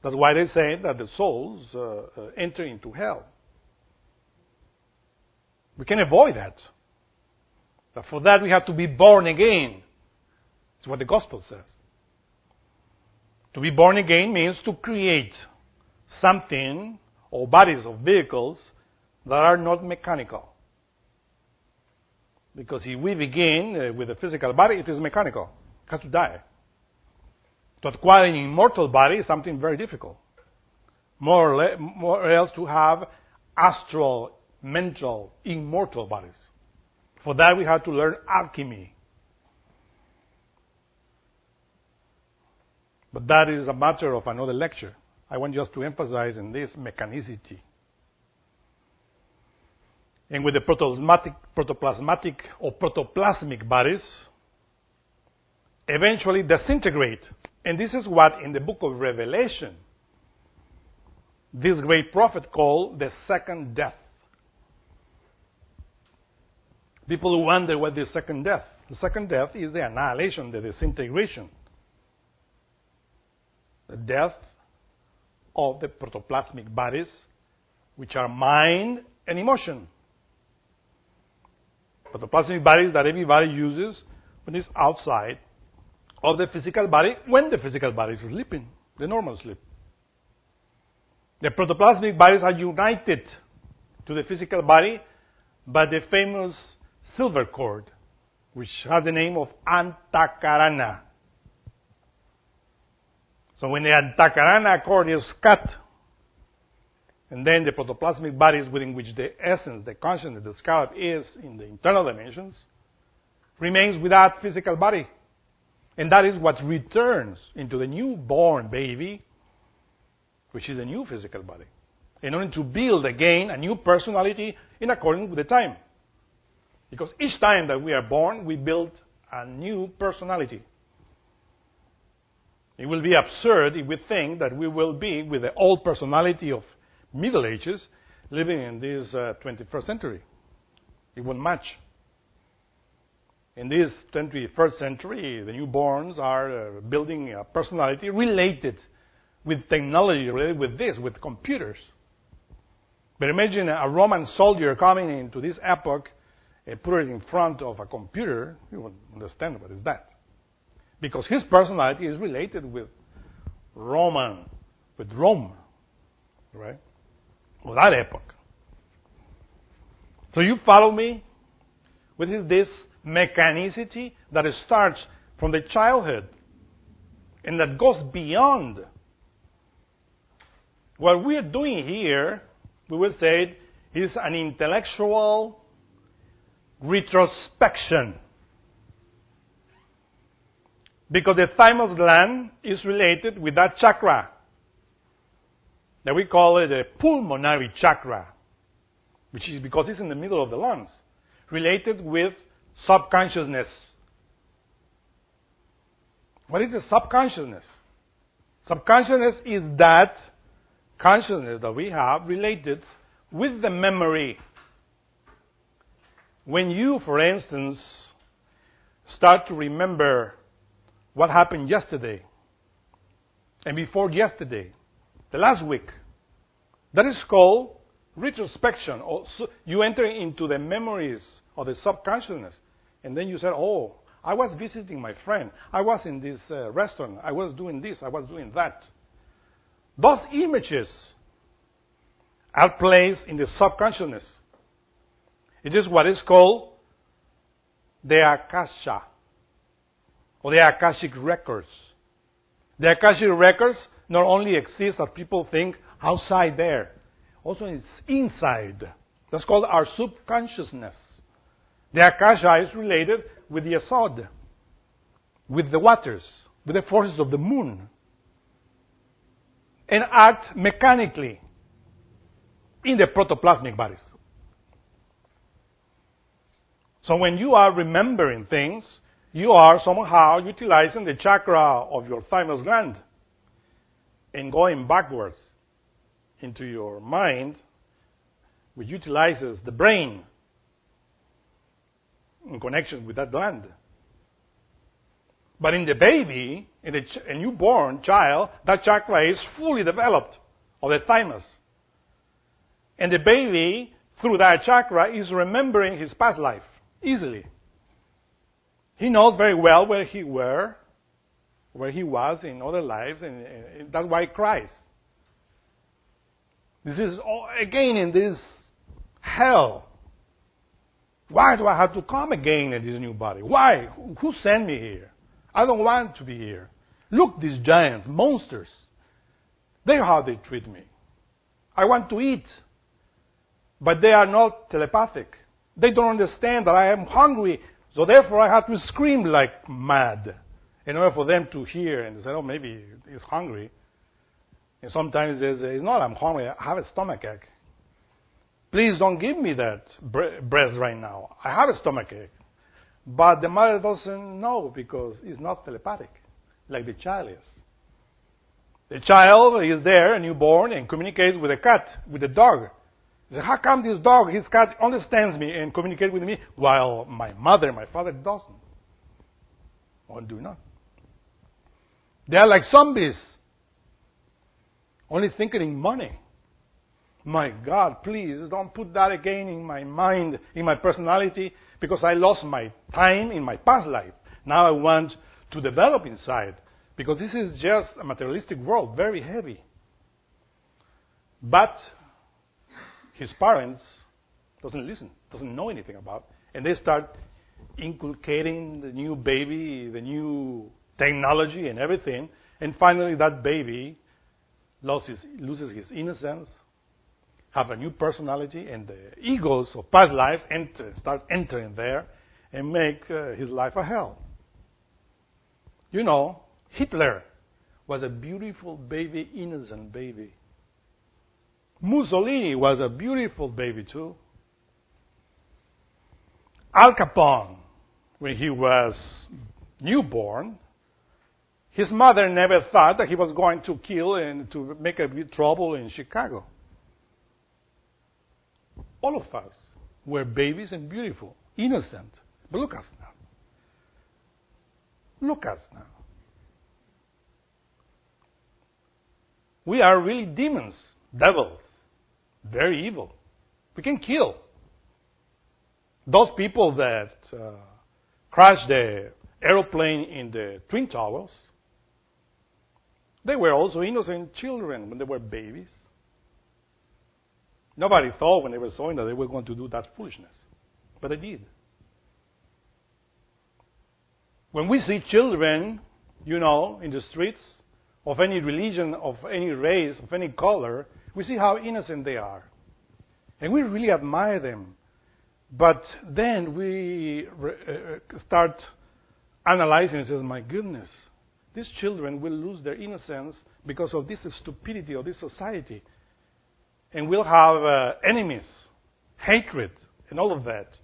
That's why they say that the souls enter into hell. We can avoid that. But for that, we have to be born again. That's what the gospel says. To be born again means to create something or bodies or vehicles that are not mechanical. Because if we begin with a physical body, it is mechanical. It has to die. To acquire an immortal body is something very difficult. More or else to have astral, mental, immortal bodies. For that we have to learn alchemy. But that is a matter of another lecture. I want just to emphasize in this mechanicity. And with the protoplasmatic or protoplasmic bodies, eventually disintegrate. And this is what in the book of Revelation, this great prophet called the second death. People wonder what the second death. The second death is the annihilation, the disintegration. The death of the protoplasmic bodies, which are mind and emotion. Protoplasmic bodies that everybody uses when it's outside of the physical body, when the physical body is sleeping, the normal sleep. The protoplasmic bodies are united to the physical body by the famous silver cord, which has the name of antakarana. So when the antakarana cord is cut, And then the protoplasmic bodies within which the essence, the consciousness, the scarab is in the internal dimensions, remains without physical body. And that is what returns into the newborn baby, which is a new physical body, in order to build again a new personality in accordance with the time. Because each time that we are born, we build a new personality. It will be absurd if we think that we will be with the old personality of Middle Ages living in this 21st century. It won't match. In this 21st century, the newborns are building a personality related with technology, related with this, with computers. But imagine a Roman soldier coming into this epoch and put it in front of a computer. You won't understand what is that. Because his personality is related with Rome, right? Or that epoch. So you follow me? What is this mechanicity that starts from the childhood and that goes beyond? What we are doing here, we will say, is an intellectual retrospection. Because the thymus gland is related with that chakra. That we call it a pulmonary chakra, which is because it's in the middle of the lungs, related with subconsciousness. What is the subconsciousness? Subconsciousness is that consciousness that we have related with the memory. When you, for instance, start to remember what happened yesterday and before yesterday, the last week, that is called retrospection. Also, you enter into the memories of the subconsciousness, and then you say, oh, I was visiting my friend. I was in this restaurant. I was doing this. I was doing that. Those images are placed in the subconsciousness. It is what is called the Akasha, or the Akashic records. The Akashic records not only exist as people think outside there, also it's inside. That's called our subconsciousness. The Akasha is related with the Yesod, with the waters, with the forces of the moon, and act mechanically in the protoplasmic bodies. So when you are remembering things, you are somehow utilizing the chakra of your thymus gland and going backwards into your mind, which utilizes the brain in connection with that gland. But in the baby, in a newborn child, that chakra is fully developed, of the thymus. And the baby, through that chakra, is remembering his past life easily. He knows very well where he was in other lives, and that's why he cries. This is all, again, in this hell. Why do I have to come again in this new body? Why? Who sent me here? I don't want to be here. Look, these giants, monsters. They how they treat me. I want to eat. But they are not telepathic. They don't understand that I am hungry. So therefore I have to scream like mad in order for them to hear and say, oh, maybe he's hungry. And sometimes it's not I'm hungry, I have a stomachache. Please don't give me that breast right now. I have a stomachache. But the mother doesn't know because it's not telepathic, like the child is. The child is there, newborn, and communicates with the cat, with the dog. He says, how come this dog, his cat, understands me and communicates with me, while my mother, my father doesn't? Or do not. They are like zombies, only thinking in money. My God, please don't put that again in my mind, in my personality, because I lost my time in my past life. Now I want to develop inside, because this is just a materialistic world, very heavy. But his parents doesn't listen, doesn't know anything about, and they start inculcating the new baby, the new technology and everything, and finally that baby loses his innocence, have a new personality, and the egos of past lives start entering there and make his life a hell. You know, Hitler was a beautiful baby, innocent baby. Mussolini was a beautiful baby too. Al Capone, when he was newborn, his mother never thought that he was going to kill and to make a big trouble in Chicago. All of us were babies and beautiful, innocent. But look at us now. Look at us now. We are really demons, devils, very evil. We can kill. Those people that crashed the aeroplane in the Twin Towers, they were also innocent children when they were babies. Nobody thought when they were sowing that they were going to do that foolishness. But they did. When we see children, you know, in the streets of any religion, of any race, of any color, we see how innocent they are. And we really admire them. But then we start analyzing and says, my goodness, these children will lose their innocence because of this stupidity of this society. And we'll have enemies, hatred, and all of that.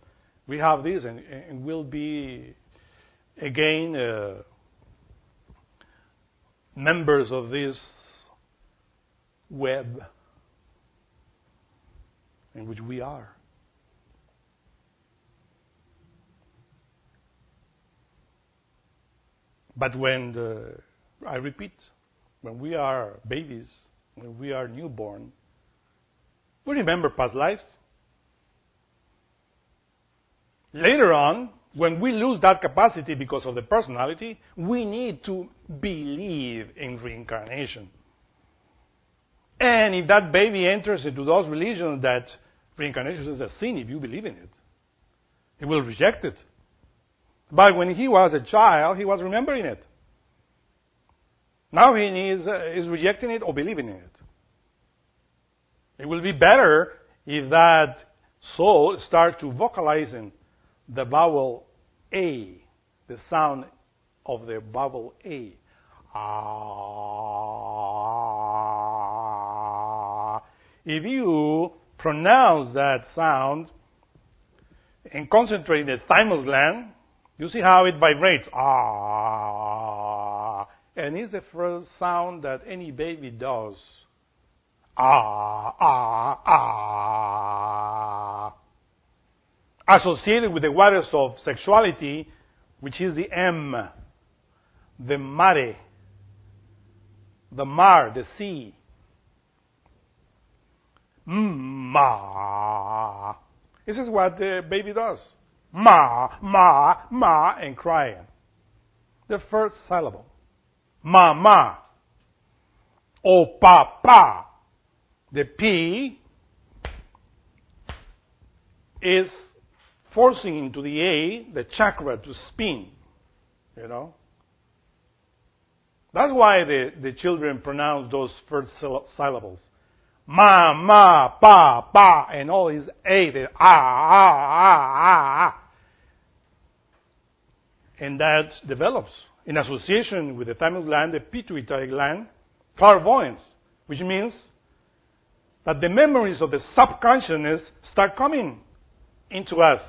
We have this, and we'll be, again, members of this web in which we are. But I repeat, when we are babies, when we are newborn, we remember past lives. Later on, when we lose that capacity because of the personality, we need to believe in reincarnation. And if that baby enters into those religions that reincarnation is a sin, if you believe in it, he will reject it. But when he was a child, he was remembering it. Now he is rejecting it or believing in it. It will be better if that soul starts to vocalizing the vowel A, the sound of the vowel A. Ah. If you pronounce that sound and concentrate the thymus gland, you see how it vibrates. Ah. And it's the first sound that any baby does. Ah, ah, ah. Associated with the waters of sexuality, which is the M, the mare, the mar, the sea. Ma. This is what the baby does. Ma, ma, ma, and crying. The first syllable. Ma, ma. O, pa, pa. The P is forcing into the A, the chakra, to spin. You know? That's why the children pronounce those first syllables. Ma, ma, pa, pa, and all is A, the ah. And that develops in association with the thymus gland, the pituitary gland, clairvoyance, which means that the memories of the subconsciousness start coming into us.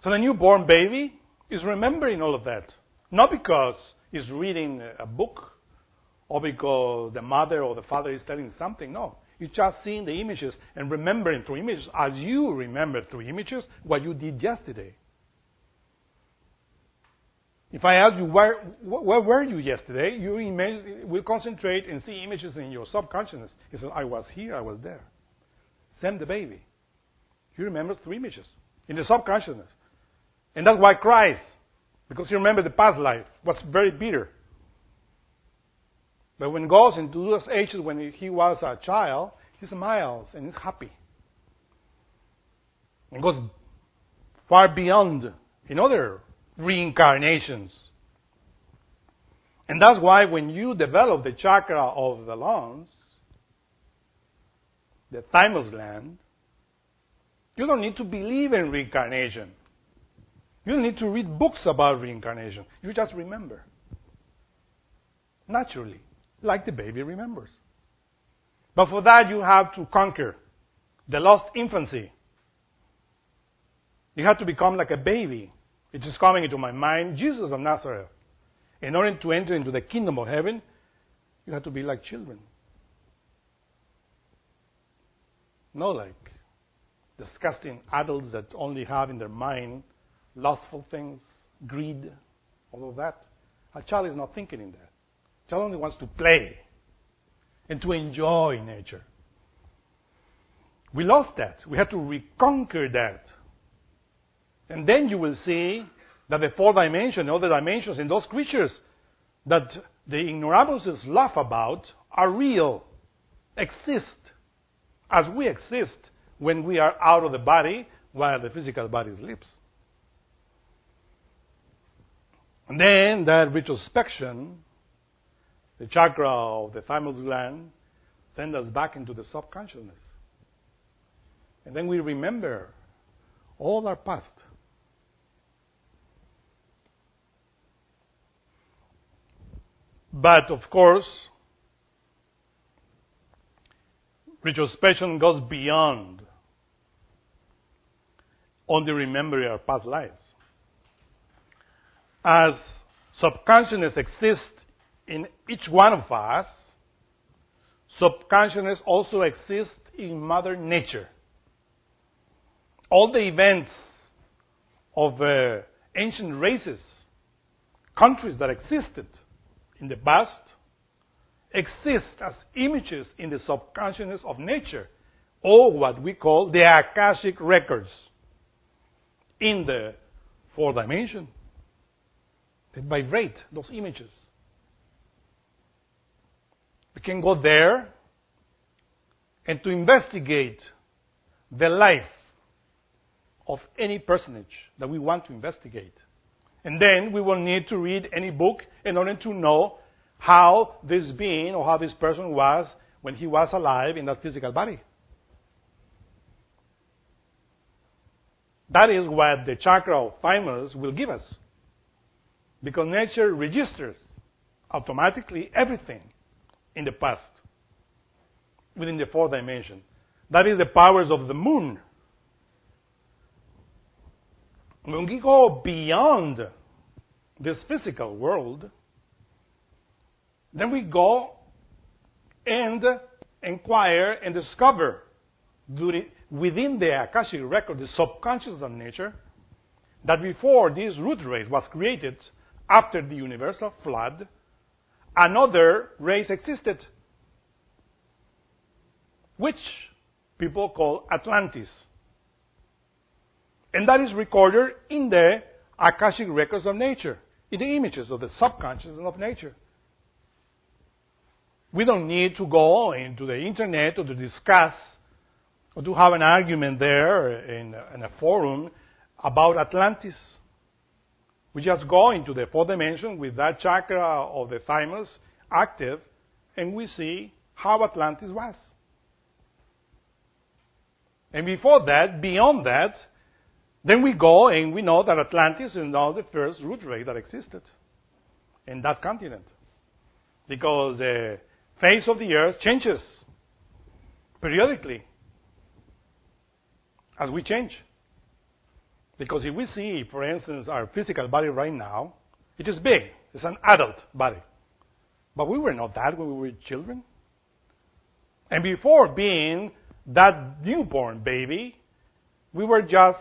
So the newborn baby is remembering all of that. Not because he's reading a book or because the mother or the father is telling something. No. You're just seeing the images and remembering through images as you remember through images what you did yesterday. If I ask you, where were you yesterday? You will concentrate and see images in your subconsciousness. You say, I was here, I was there. Same the baby. He remembers through images in the subconsciousness. And that's why he cries. Because he remembers the past life was very bitter. But when he goes into those ages when he was a child, he smiles and is happy. And goes far beyond in other reincarnations. And that's why when you develop the chakra of the lungs, the thymus gland, you don't need to believe in reincarnation. You don't need to read books about reincarnation. You just remember. Naturally, like the baby remembers. But for that, you have to conquer the lost infancy. You have to become like a baby. It is coming into my mind, Jesus of Nazareth. In order to enter into the kingdom of heaven, you have to be like children. Not like disgusting adults that only have in their mind lustful things, greed, all of that. A child is not thinking in that. A child only wants to play and to enjoy nature. We lost that. We have to reconquer that. And then you will see that the fourth dimension, other dimensions, and those creatures that the ignoramuses laugh about are real, exist, as we exist when we are out of the body while the physical body sleeps. And then that retrospection, the chakra of the thymus gland, sends us back into the subconsciousness. And then we remember all our past. But of course, retrospection goes beyond only remembering our past lives. As subconsciousness exists in each one of us, subconsciousness also exists in Mother Nature. All the events of ancient races, countries that existed in the past, exist as images in the subconsciousness of nature, or what we call the Akashic records in the fourth dimension. They vibrate, those images. We can go there and to investigate the life of any personage that we want to investigate. And then we will need to read any book in order to know how this being or how this person was when he was alive in that physical body. That is what the chakra of thymus will give us. Because nature registers automatically everything in the past within the fourth dimension. That is the powers of the moon. When we go beyond this physical world, then we go and inquire and discover within the Akashic record, the subconscious of nature, that before this root race was created, after the universal flood, another race existed, which people call Atlantis. And that is recorded in the Akashic records of nature, in the images of the subconscious of nature. We don't need to go into the internet or to discuss or to have an argument there in a forum about Atlantis. We just go into the fourth dimension with that chakra of the thymus active, and we see how Atlantis was. And before that, beyond that, then we go and we know that Atlantis is now the first root race that existed in that continent. Because the face of the earth changes periodically as we change. Because if we see, for instance, our physical body right now, it is big. It's an adult body. But we were not that when we were children. And before being that newborn baby, we were just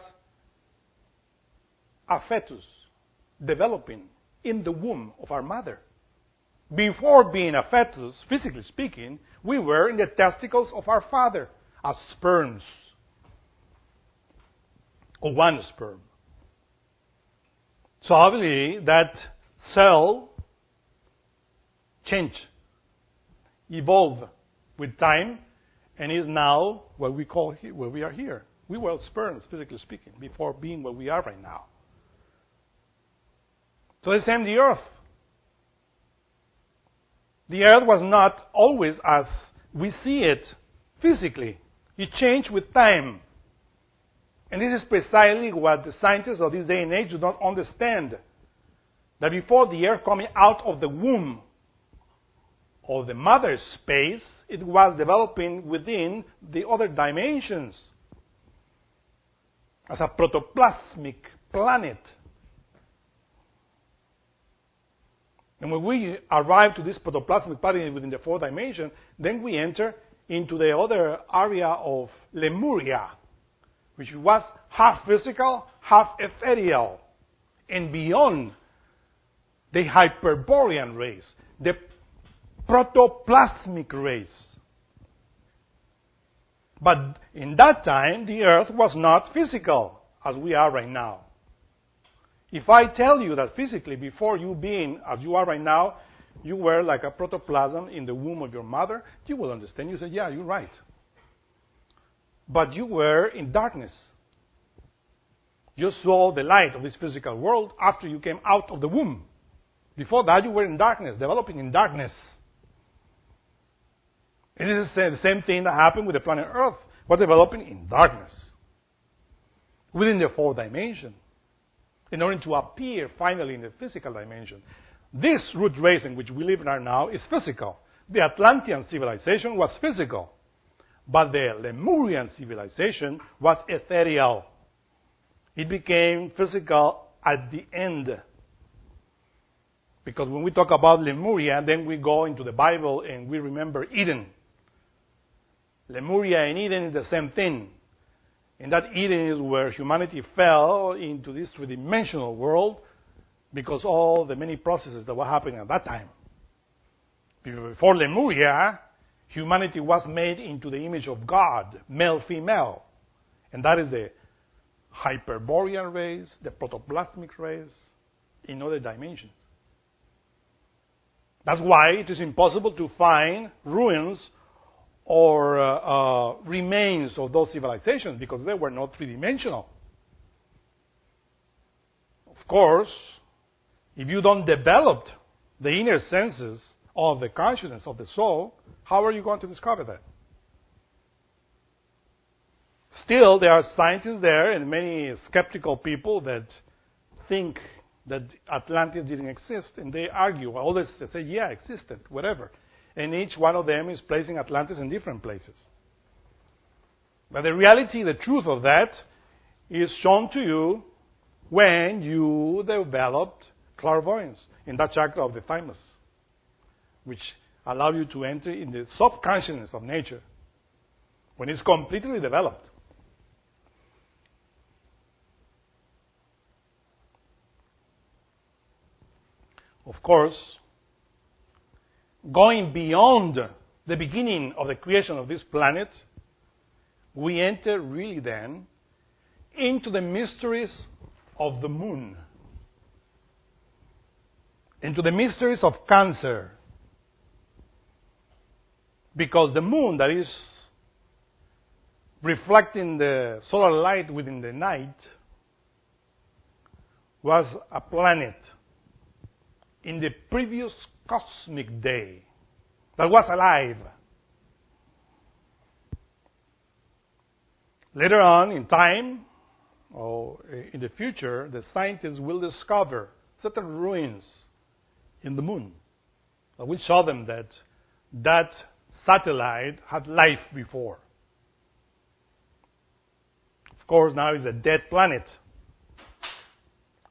a fetus developing in the womb of our mother. Before being a fetus, physically speaking, we were in the testicles of our father as sperms. Or one sperm. So obviously that cell changed, evolved with time, and is now what we call where we are here. We were sperms, physically speaking, before being where we are right now. So the same the earth. The earth was not always as we see it physically. It changed with time. And this is precisely what the scientists of this day and age do not understand. That before the Earth coming out of the womb of the mother's space, it was developing within the other dimensions as a protoplasmic planet. And when we arrive to this protoplasmic planet within the fourth dimension, then we enter into the other area of Lemuria, which was half physical, half ethereal, and beyond the Hyperborean race, the protoplasmic race. But in that time, the Earth was not physical as we are right now. If I tell you that physically, before you being as you are right now, you were like a protoplasm in the womb of your mother, you will understand. You say, yeah, you're right. But you were in darkness. You saw the light of this physical world after you came out of the womb. Before that, you were in darkness, developing in darkness. It is the same thing that happened with the planet Earth. We're developing in darkness, within the fourth dimension, in order to appear finally in the physical dimension. This root race in which we live right now is physical. The Atlantean civilization was physical, but the Lemurian civilization was ethereal. It became physical at the end. Because when we talk about Lemuria, then we go into the Bible and we remember Eden. Lemuria and Eden is the same thing. And that Eden is where humanity fell into this three-dimensional world because all the many processes that were happening at that time. Before Lemuria, humanity was made into the image of God, male, female. And that is the Hyperborean race, the protoplasmic race, in other dimensions. That's why it is impossible to find ruins or remains of those civilizations, because they were not three-dimensional. Of course, if you don't develop the inner senses of the consciousness of the soul, how are you going to discover that? Still, there are scientists there and many skeptical people that think that Atlantis didn't exist, and they argue. Always they say, yeah, it existed, whatever. And each one of them is placing Atlantis in different places. But the reality, the truth of that, is shown to you when you developed clairvoyance in that chakra of the thymus, which allows you to enter in the subconsciousness of nature when it's completely developed. Of course, going beyond the beginning of the creation of this planet, we enter really then into the mysteries of the moon, into the mysteries of Cancer. Because the moon that is reflecting the solar light within the night was a planet in the previous cosmic day that was alive. Later on in time, or in the future, the scientists will discover certain ruins in the moon that will show them that that satellite had life before. Of course, now it's a dead planet.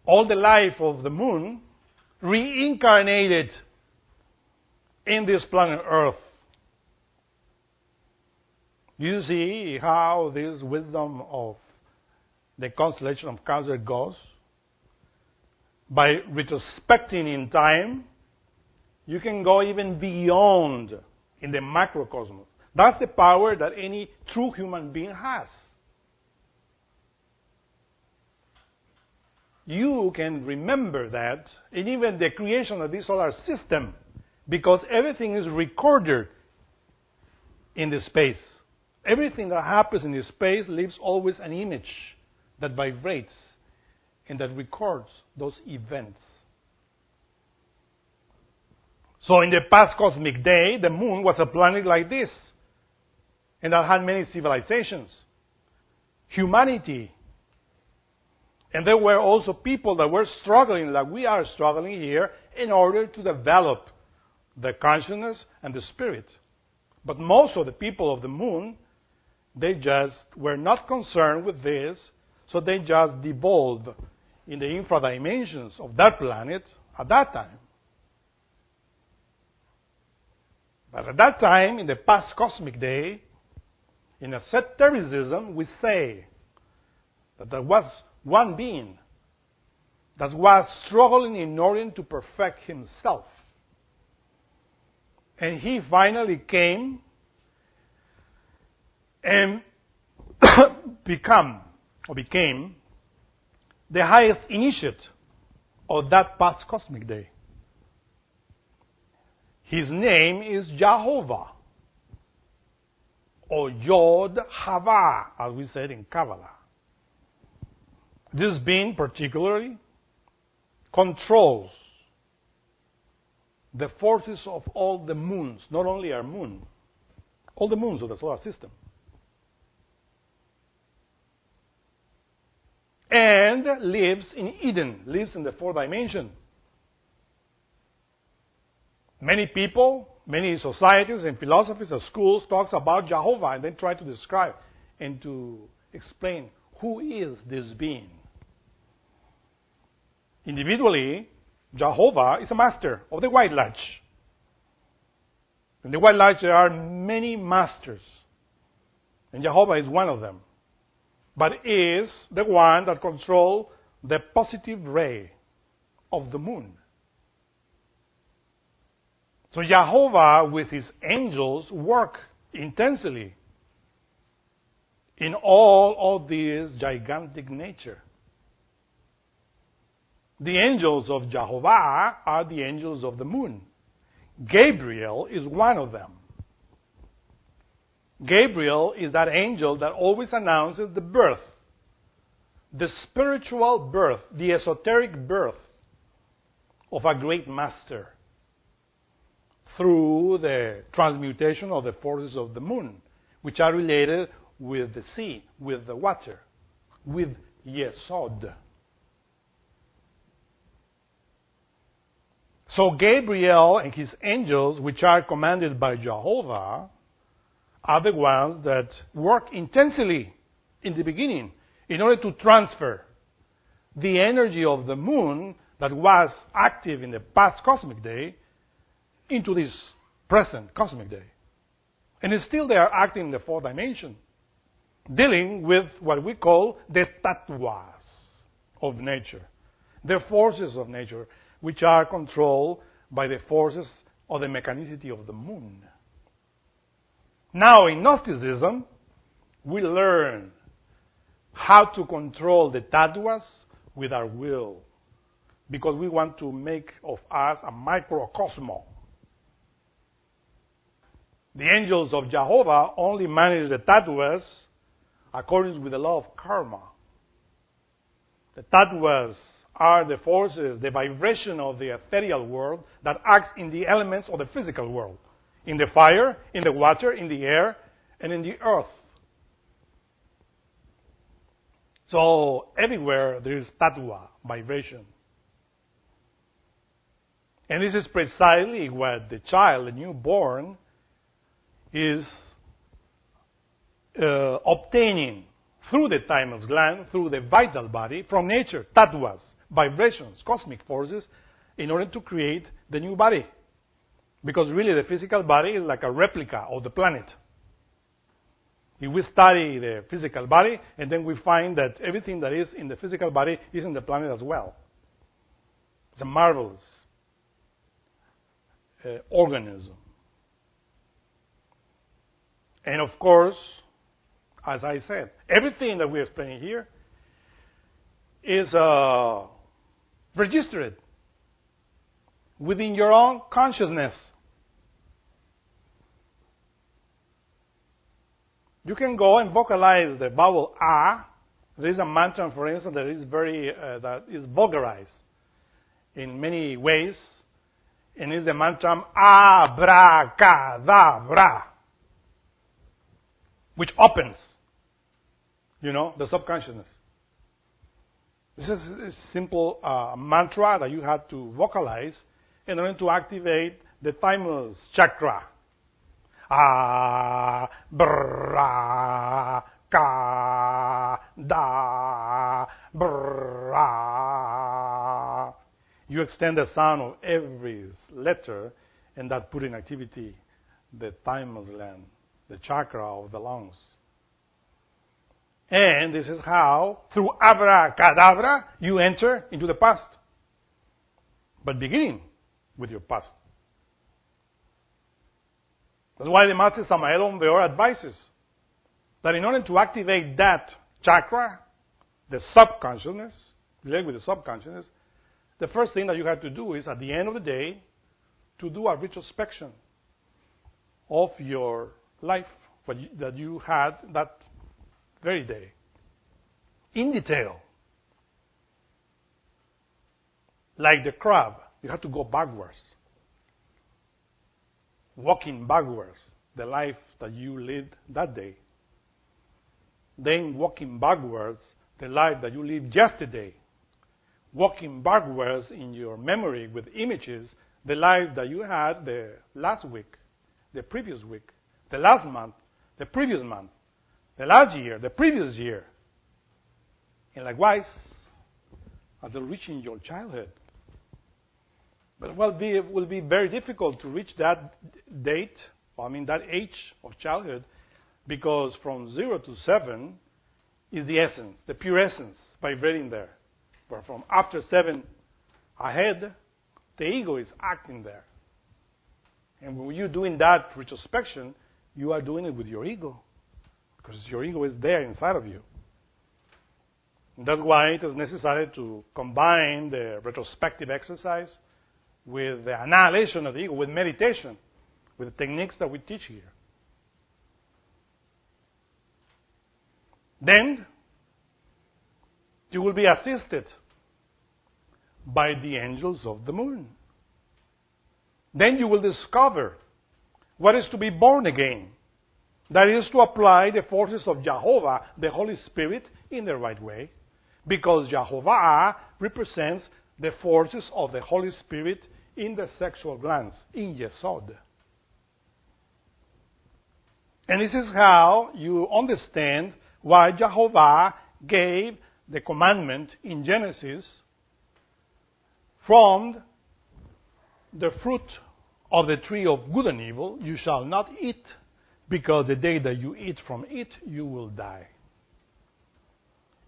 All the life of the moon reincarnated in this planet Earth. You see how this wisdom of the constellation of Cancer goes? By retrospecting in time, you can go even beyond in the macrocosmos. That's the power that any true human being has. You can remember that in even the creation of this solar system, because everything is recorded in the space. Everything that happens in the space leaves always an image that vibrates and that records those events. So in the past cosmic day, the moon was a planet like this. and that had many civilizations, humanity. And there were also people that were struggling, like we are struggling here, in order to develop the consciousness and the spirit. But most of the people of the moon, they just were not concerned with this, so they just devolved in the infradimensions of that planet at that time. But at that time, in the past cosmic day, in esotericism, we say that there was one being that was struggling in order to perfect himself. And he finally came and became the highest initiate of that past cosmic day. His name is Jehovah, or Yod Hava, as we said in Kabbalah. This being particularly controls the forces of all the moons, not only our moon, all the moons of the solar system. And lives in Eden, lives in the fourth dimension. Many people, many societies and philosophies and schools talks about Jehovah and then try to describe and to explain who is this being. Individually, Jehovah is a master of the White Lodge. In the White Lodge there are many masters, and Jehovah is one of them, but is the one that controls the positive ray of the moon. So Jehovah with his angels work intensely in all of this gigantic nature. The angels of Jehovah are the angels of the moon. Gabriel is one of them. Gabriel is that angel that always announces the birth, the spiritual birth, the esoteric birth of a great master through the transmutation of the forces of the moon, which are related with the sea, with the water, with Yesod. So Gabriel and his angels, which are commanded by Jehovah, are the ones that work intensely in the beginning in order to transfer the energy of the moon that was active in the past cosmic day into this present cosmic day. And still they are acting in the fourth dimension, dealing with what we call the tattvas of nature, the forces of nature, which are controlled by the forces of the mechanicity of the moon. Now, in Gnosticism, we learn how to control the tattvas with our will, because we want to make of us a microcosm. The angels of Jehovah only manage the tattvas according with the law of karma. The tattvas are the forces, the vibration of the ethereal world that acts in the elements of the physical world, in the fire, in the water, in the air, and in the earth. So everywhere there is tattva, vibration. And this is precisely what the child, the newborn, is obtaining through the thymus gland, through the vital body, from nature, tattvas, vibrations, cosmic forces, in order to create the new body. Because really the physical body is like a replica of the planet. If we study the physical body, and then we find that everything that is in the physical body is in the planet as well. It's a marvelous organism. And of course, as I said, everything that we're explaining here is registered within your own consciousness. You can go and vocalize the vowel A. There is a mantra, for instance, that is that is vulgarized in many ways, and it's the mantra Abracadabra. which opens, the subconsciousness. This is a simple mantra that you have to vocalize in order to activate the thymus chakra. Bra, ka, da, bra. You extend the sound of every letter, and that put in activity the thymus gland, the chakra of the lungs. And this is how, through abracadabra, you enter into the past. But beginning with your past. That's why the Master Samael Onveor advises that in order to activate that chakra, the subconsciousness, related with the subconsciousness, the first thing that you have to do is, at the end of the day, to do a retrospection of your life that you had that very day, in detail. Like the crab, you have to go backwards. Walking backwards, the life that you lived that day. Then walking backwards, the life that you lived yesterday. Walking backwards in your memory with images, the life that you had the last week, the previous week, the last month, the previous month, the last year, the previous year. And likewise, until reaching your childhood. But it will be very difficult to reach that date, that age of childhood, because from 0 to 7 is the essence, the pure essence, vibrating there. But from after 7 ahead, the ego is acting there. And when you're doing that retrospection, you are doing it with your ego, because your ego is there inside of you. And that's why it is necessary to combine the retrospective exercise with the annihilation of the ego, with meditation, with the techniques that we teach here. Then, you will be assisted by the angels of the moon. Then you will discover what is to be born again. That is to apply the forces of Jehovah, the Holy Spirit, in the right way. Because Jehovah represents the forces of the Holy Spirit in the sexual glands, in Yesod. And this is how you understand why Jehovah gave the commandment in Genesis from the fruit of the tree of good and evil you shall not eat, because the day that you eat from it, you will die.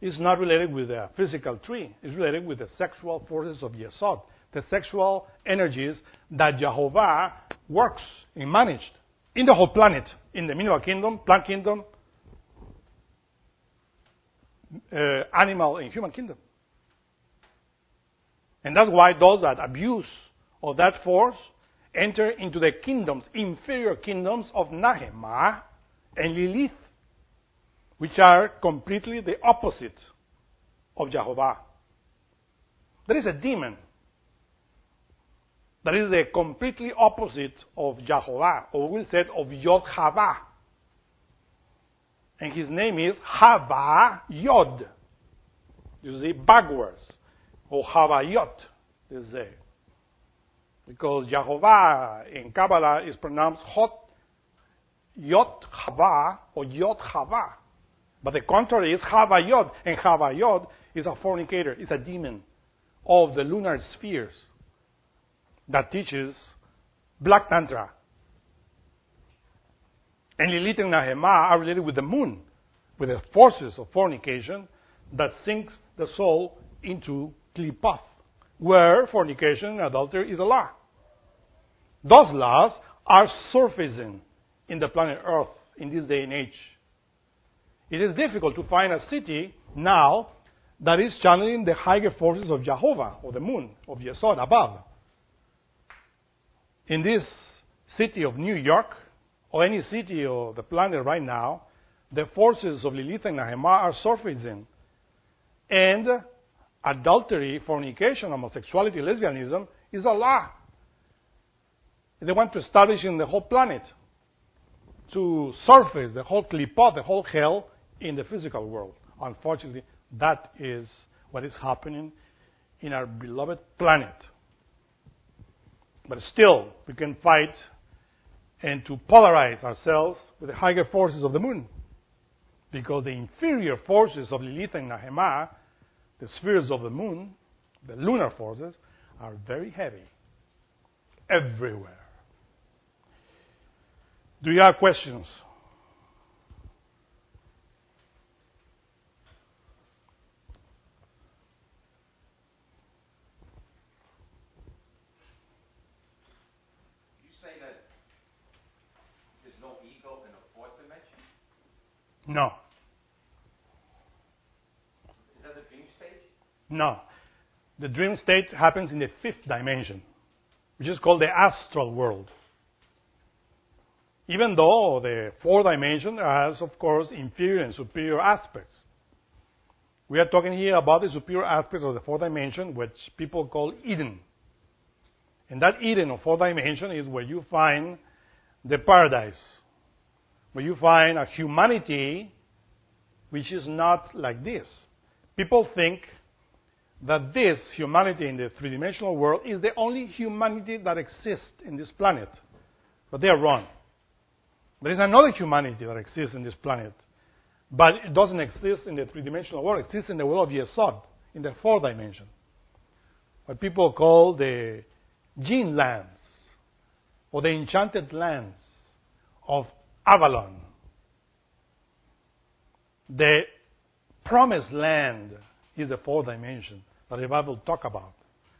It's not related with a physical tree. It's related with the sexual forces of Yesod, the sexual energies that Jehovah works and managed in the whole planet, in the mineral kingdom, plant kingdom, animal and human kingdom. And that's why those that abuse of that force enter into the kingdoms, inferior kingdoms of Nahemah and Lilith, which are completely the opposite of Jehovah. There is a demon that is the completely opposite of Jehovah, or we said of Yod-Hava. And his name is Hava Yod. You see, backwards. Or Hava Yod, they say. Because Jehovah in Kabbalah is pronounced Yod-Hava or Yod-Hava. But the contrary is Hava Yod. And Hava Yod is a fornicator, is a demon of the lunar spheres that teaches Black Tantra. And Lilith and Nahemah are related with the moon, with the forces of fornication that sinks the soul into Klipath, where fornication and adultery is a law. Those laws are surfacing in the planet Earth in this day and age. It is difficult to find a city now that is channeling the higher forces of Jehovah, or the moon, of Yesod above. In this city of New York, or any city of the planet right now, the forces of Lilith and Nahemah are surfacing. And adultery, fornication, homosexuality, lesbianism is a law. They want to establish in the whole planet. to surface the whole klipot, the whole hell, in the physical world. Unfortunately, that is what is happening in our beloved planet. But still, we can fight and to polarize ourselves with the higher forces of the moon. Because the inferior forces of Lilith and Nahema, the spheres of the moon, the lunar forces, are very heavy. Everywhere. Do you have questions? You say that there's no ego in a fourth dimension? No. Is that the dream stage? No. The dream state happens in the fifth dimension, which is called the astral world. Even though the fourth dimension has, of course, inferior and superior aspects. We are talking here about the superior aspects of the fourth dimension, which people call Eden. And that Eden of fourth dimension is where you find the paradise, where you find a humanity which is not like this. People think that this humanity in the three-dimensional world is the only humanity that exists in this planet. But they are wrong. There is another humanity that exists in this planet, but it doesn't exist in the three-dimensional world. It exists in the world of Yesod, in the fourth dimension. What people call the Jinn lands, or the enchanted lands of Avalon. The promised land is the fourth dimension that the Bible talks about.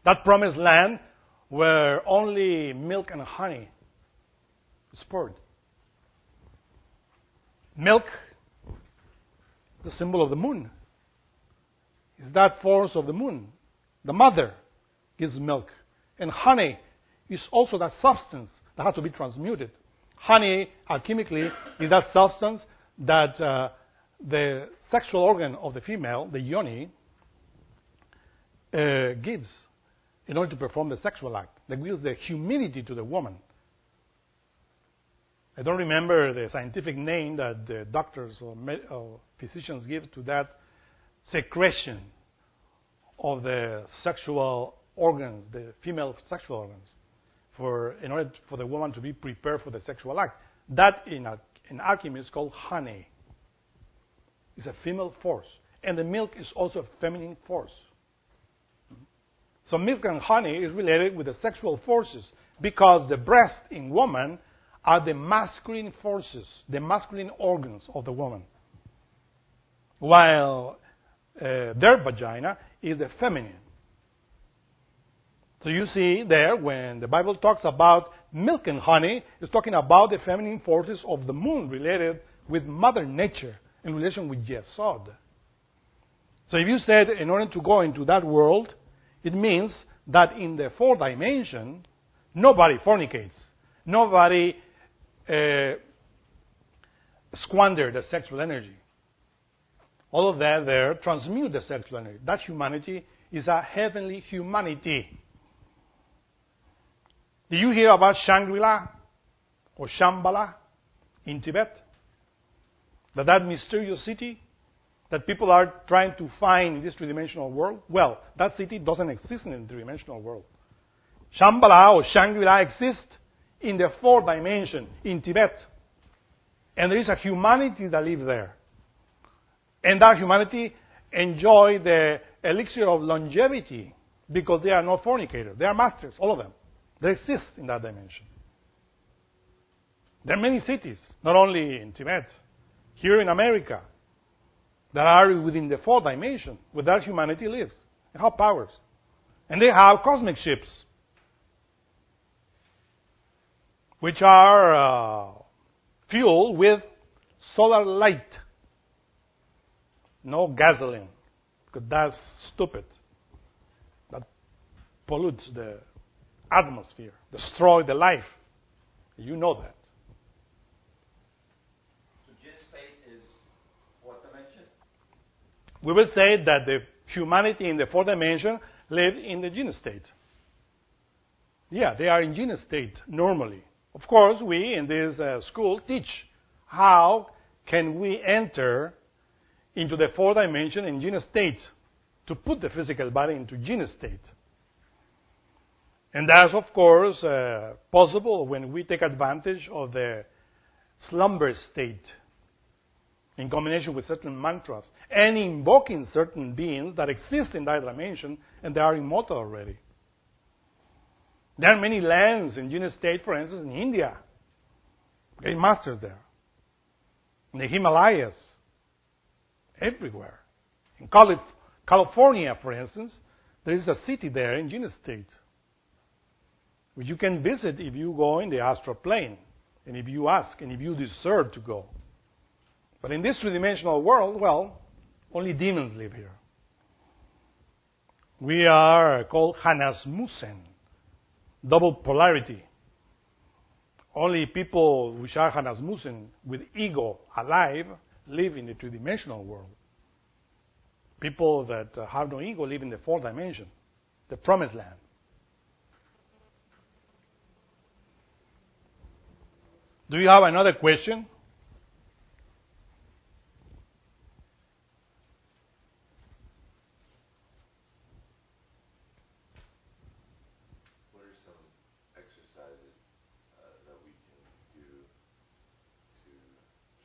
That promised land where only milk and honey is poured. Milk, the symbol of the moon, is that force of the moon. The mother gives milk. And honey is also that substance that has to be transmuted. Honey, alchemically, is that substance that the sexual organ of the female, the yoni, gives in order to perform the sexual act. That gives the humidity to the woman. I don't remember the scientific name that the doctors or physicians give to that secretion of the sexual organs, the female sexual organs, in order for the woman to be prepared for the sexual act. That in alchemy is called honey. It's a female force. And the milk is also a feminine force. So milk and honey is related with the sexual forces because the breast in woman are the masculine forces, the masculine organs of the woman, while their vagina is the feminine. So you see there, when the Bible talks about milk and honey, it's talking about the feminine forces of the moon related with Mother Nature in relation with Yesod. So if you said in order to go into that world, it means that in the fourth dimension, nobody fornicates. Nobody squander the sexual energy. All of that there transmute the sexual energy. That humanity is a heavenly humanity. Do you hear about Shangri-La or Shambhala in Tibet? That mysterious city that people are trying to find in this three-dimensional world? Well, that city doesn't exist in the three-dimensional world. Shambhala or Shangri-La exists in the fourth dimension, in Tibet. And there is a humanity that lives there. And that humanity enjoy the elixir of longevity because they are not fornicators. They are masters, all of them. They exist in that dimension. There are many cities, not only in Tibet, here in America, that are within the fourth dimension where that humanity lives. They have powers. And they have cosmic ships, which are fueled with solar light. No gasoline, because that's stupid. That pollutes the atmosphere, destroys the life. You know that. So Jinn state is fourth dimension? We will say that the humanity in the fourth dimension lives in the Jinn state. Yeah, they are in Jinn state normally. Of course, we in this school teach how can we enter into the fourth dimension in gene state to put the physical body into gene state. And that's, of course, possible when we take advantage of the slumber state in combination with certain mantras and invoking certain beings that exist in that dimension and they are immortal already. There are many lands in gene state, for instance, in India. Great masters there. In the Himalayas. Everywhere. In California, for instance, there is a city there in gene state, which you can visit if you go in the astral plane, and if you ask, and if you deserve to go. But in this three-dimensional world, well, only demons live here. We are called Hanasmusen, double polarity. Only people which are Hanasmusen with ego alive live in the three-dimensional world. People that have no ego live in the fourth dimension, the promised land. Do you have another question? What are some exercises that we can do to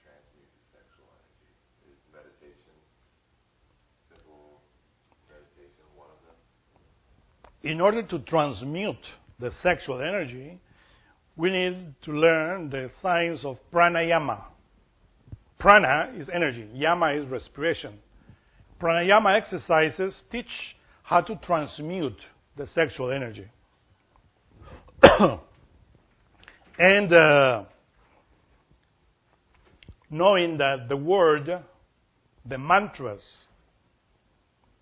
transmute the sexual energy? Is meditation, simple meditation, one of them? In order to transmute the sexual energy, we need to learn the science of pranayama. Prana is energy, yama is respiration. Pranayama exercises teach how to transmute the sexual energy. And knowing that the word, the mantras,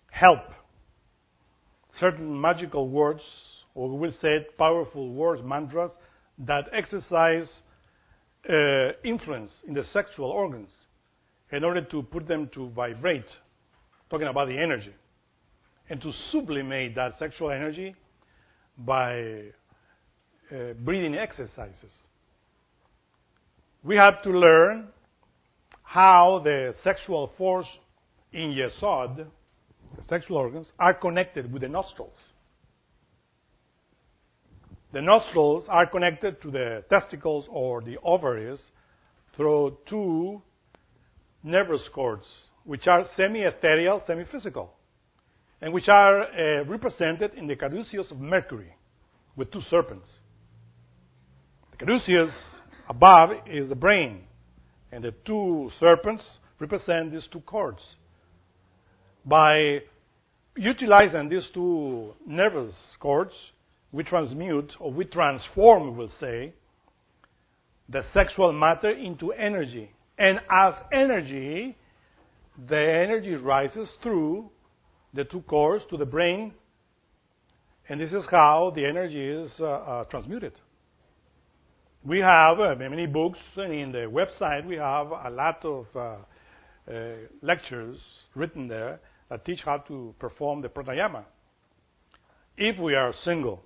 help. Certain magical words, or we will say powerful words, mantras, that exercise influence in the sexual organs in order to put them to vibrate, talking about the energy, and to sublimate that sexual energy by breathing exercises. We have to learn how the sexual force in Yesod, the sexual organs, are connected with the nostrils. The nostrils are connected to the testicles or the ovaries through two nervous cords, which are semi-ethereal, semi-physical, and which are represented in the caduceus of Mercury with two serpents. The caduceus above is the brain, and the two serpents represent these two cords. By utilizing these two nervous cords, we transmute, or we transform, we will say, the sexual matter into energy. And as energy, the energy rises through the two cords to the brain, and this is how the energy is transmuted. We have many books, and in the website we have a lot of lectures written there that teach how to perform the pranayama. If we are single,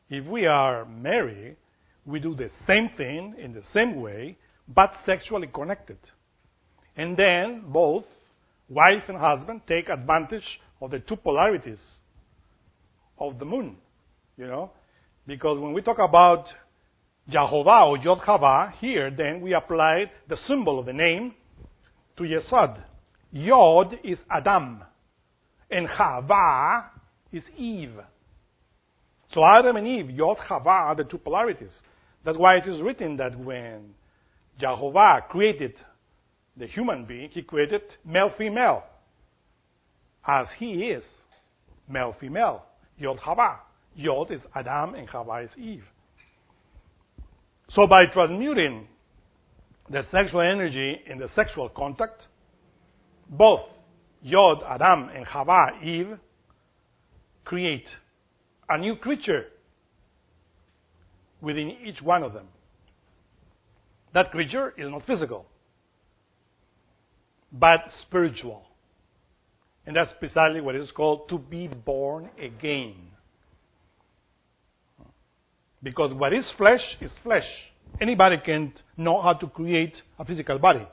if we are married, we do the same thing in the same way, but sexually connected. And then both wife and husband take advantage of the two polarities of the moon, because when we talk about Jehovah or Yod Hava here, then we apply the symbol of the name to Yesod. Yod is Adam, and Hava is Eve. So Adam and Eve, Yod Hava, are the two polarities. That's why it is written that when Jehovah created the human being, he created male-female, as he is male-female, Yod Hava. Yod is Adam and Hava is Eve. So by transmuting the sexual energy in the sexual contact, both Yod, Adam, and Hava, Eve, create a new creature within each one of them. That creature is not physical, but spiritual. And that's precisely what is called to be born again. Because what is flesh, Anybody can know how to create a physical body.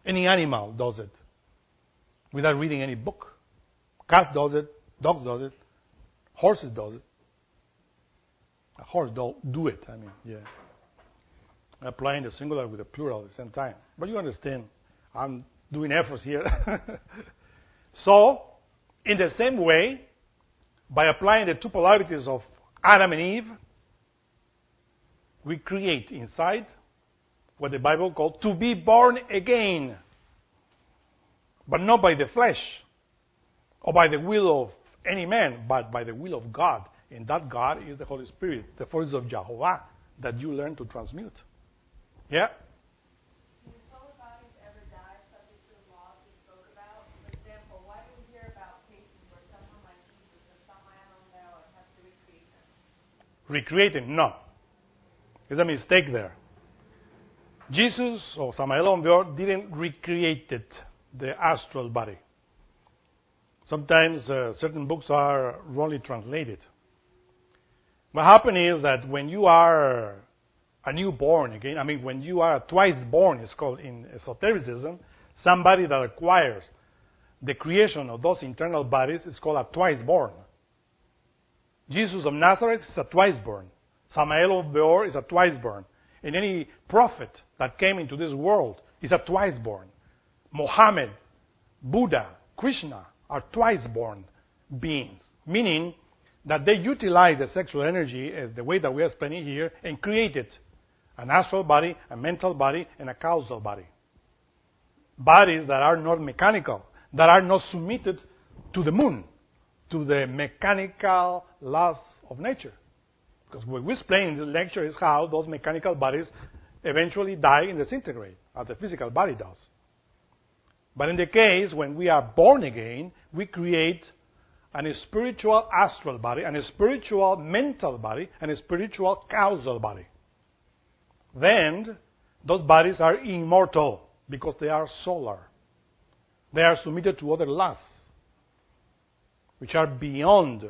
Any animal does it without reading any book. Cat does it, dog does it, horses does it. A horse don't do it, I mean, yeah. Applying the singular with the plural at the same time. But you understand, I'm doing efforts here. So, in the same way, by applying the two polarities of Adam and Eve, we create inside what the Bible calls to be born again. But not by the flesh or by the will of any man, but by the will of God. And that God is the Holy Spirit, the force of Jehovah that you learn to transmute. Yeah? Do soul bodies ever die subject to the laws we spoke about? For example, why do we hear about cases where someone like Jesus or someone else has to recreate them? Recreate him? No. There's a mistake there. Jesus or Samael Onveor didn't recreate it, the astral body. Sometimes certain books are wrongly translated. What happened is that when you are a newborn again, I mean, when you are twice born, it's called in esotericism, somebody that acquires the creation of those internal bodies is called a twice born. Jesus of Nazareth is a twice born. Samael of Beor is a twice born. And any prophet that came into this world is a twice born. Mohammed, Buddha, Krishna are twice born beings, meaning that they utilize the sexual energy as the way that we are explaining here and create it. An astral body, a mental body, and a causal body. Bodies that are not mechanical, that are not submitted to the moon, to the mechanical laws of nature. Because what we explain in this lecture is how those mechanical bodies eventually die and disintegrate, as the physical body does. But in the case when we are born again, we create a spiritual astral body, and a spiritual mental body, and a spiritual causal body. Then, those bodies are immortal because they are solar. They are submitted to other laws, which are beyond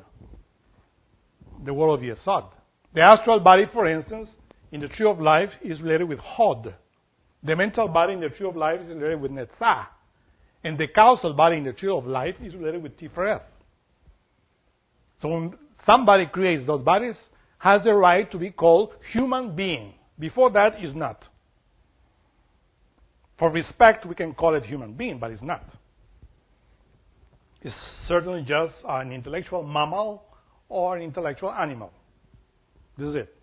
the world of Yesod. The astral body, for instance, in the tree of life is related with Hod. The mental body in the tree of life is related with Netzah. And the causal body in the tree of life is related with Tifereth. So when somebody creates those bodies, has the right to be called human being. Before that, is not. For respect, we can call it human being, but it's not. It's certainly just an intellectual mammal or an intellectual animal. This is it.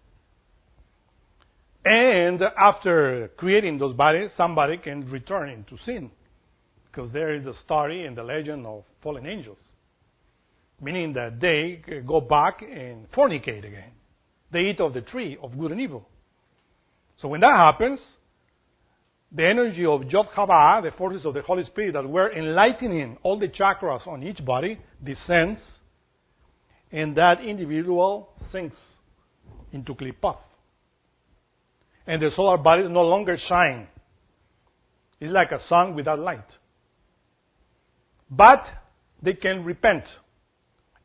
And after creating those bodies, somebody can return into sin. Because there is the story and the legend of fallen angels. Meaning that they go back and fornicate again. They eat of the tree of good and evil. So when that happens, the energy of Yod Hava, the forces of the Holy Spirit that were enlightening all the chakras on each body, descends, and that individual sinks into Klipath. And the solar bodies no longer shine. It's like a sun without light. But they can repent.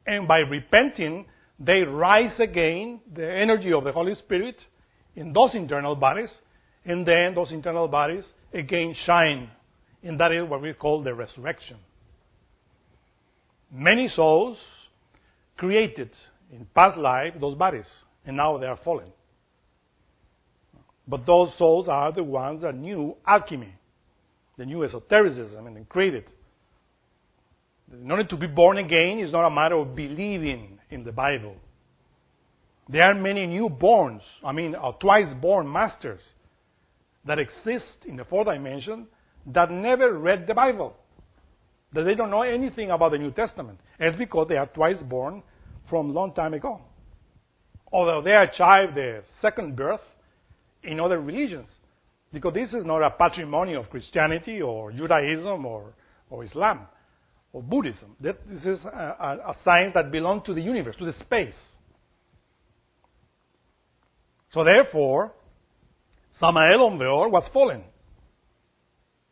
And by repenting, they rise again, the energy of the Holy Spirit, in those internal bodies, and then those internal bodies again shine. And that is what we call the resurrection. Many souls created in past life those bodies, and now they are fallen. But those souls are the ones that knew alchemy, the new esotericism, and created. In order to be born again is not a matter of believing in the Bible. There are many newborns, twice born masters that exist in the fourth dimension that never read the Bible. That they don't know anything about the New Testament. And it's because they are twice born from a long time ago. Although they achieved the second birth in other religions. Because this is not a patrimony of Christianity or Judaism or Islam or Buddhism. This is a science that belongs to the universe, to the space. So therefore, Samael Onveor was fallen.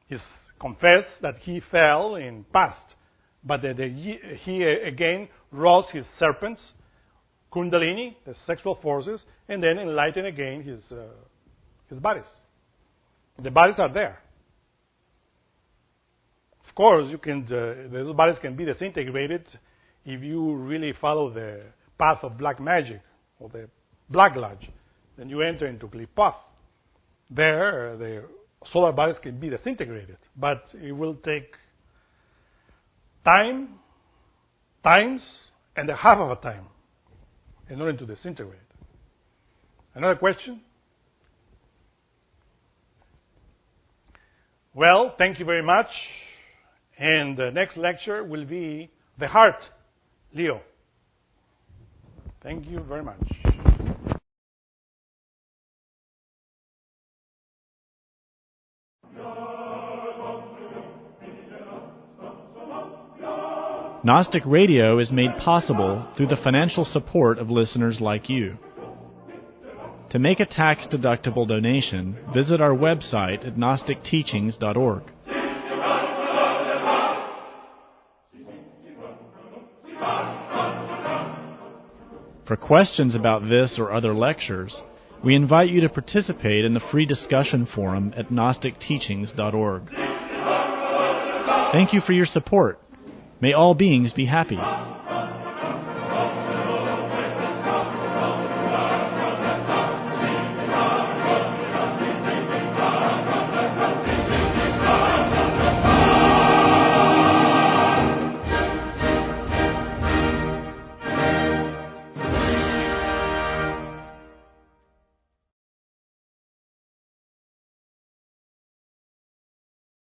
He confessed that he fell in past, but that he again rose his serpents, Kundalini, the sexual forces, and then enlightened again his his bodies. The bodies are there. Of course, those bodies can be disintegrated if you really follow the path of black magic or the Black Lodge. Then you enter into Qliphoth. There, the solar bodies can be disintegrated, but it will take times and a half of a time in order to disintegrate. Another question? Well, thank you very much. And the next lecture will be the heart, Leo. Thank you very much. Gnostic Radio is made possible through the financial support of listeners like you. To make a tax-deductible donation, visit our website at gnosticteachings.org. For questions about this or other lectures, we invite you to participate in the free discussion forum at gnosticteachings.org. Thank you for your support. May all beings be happy.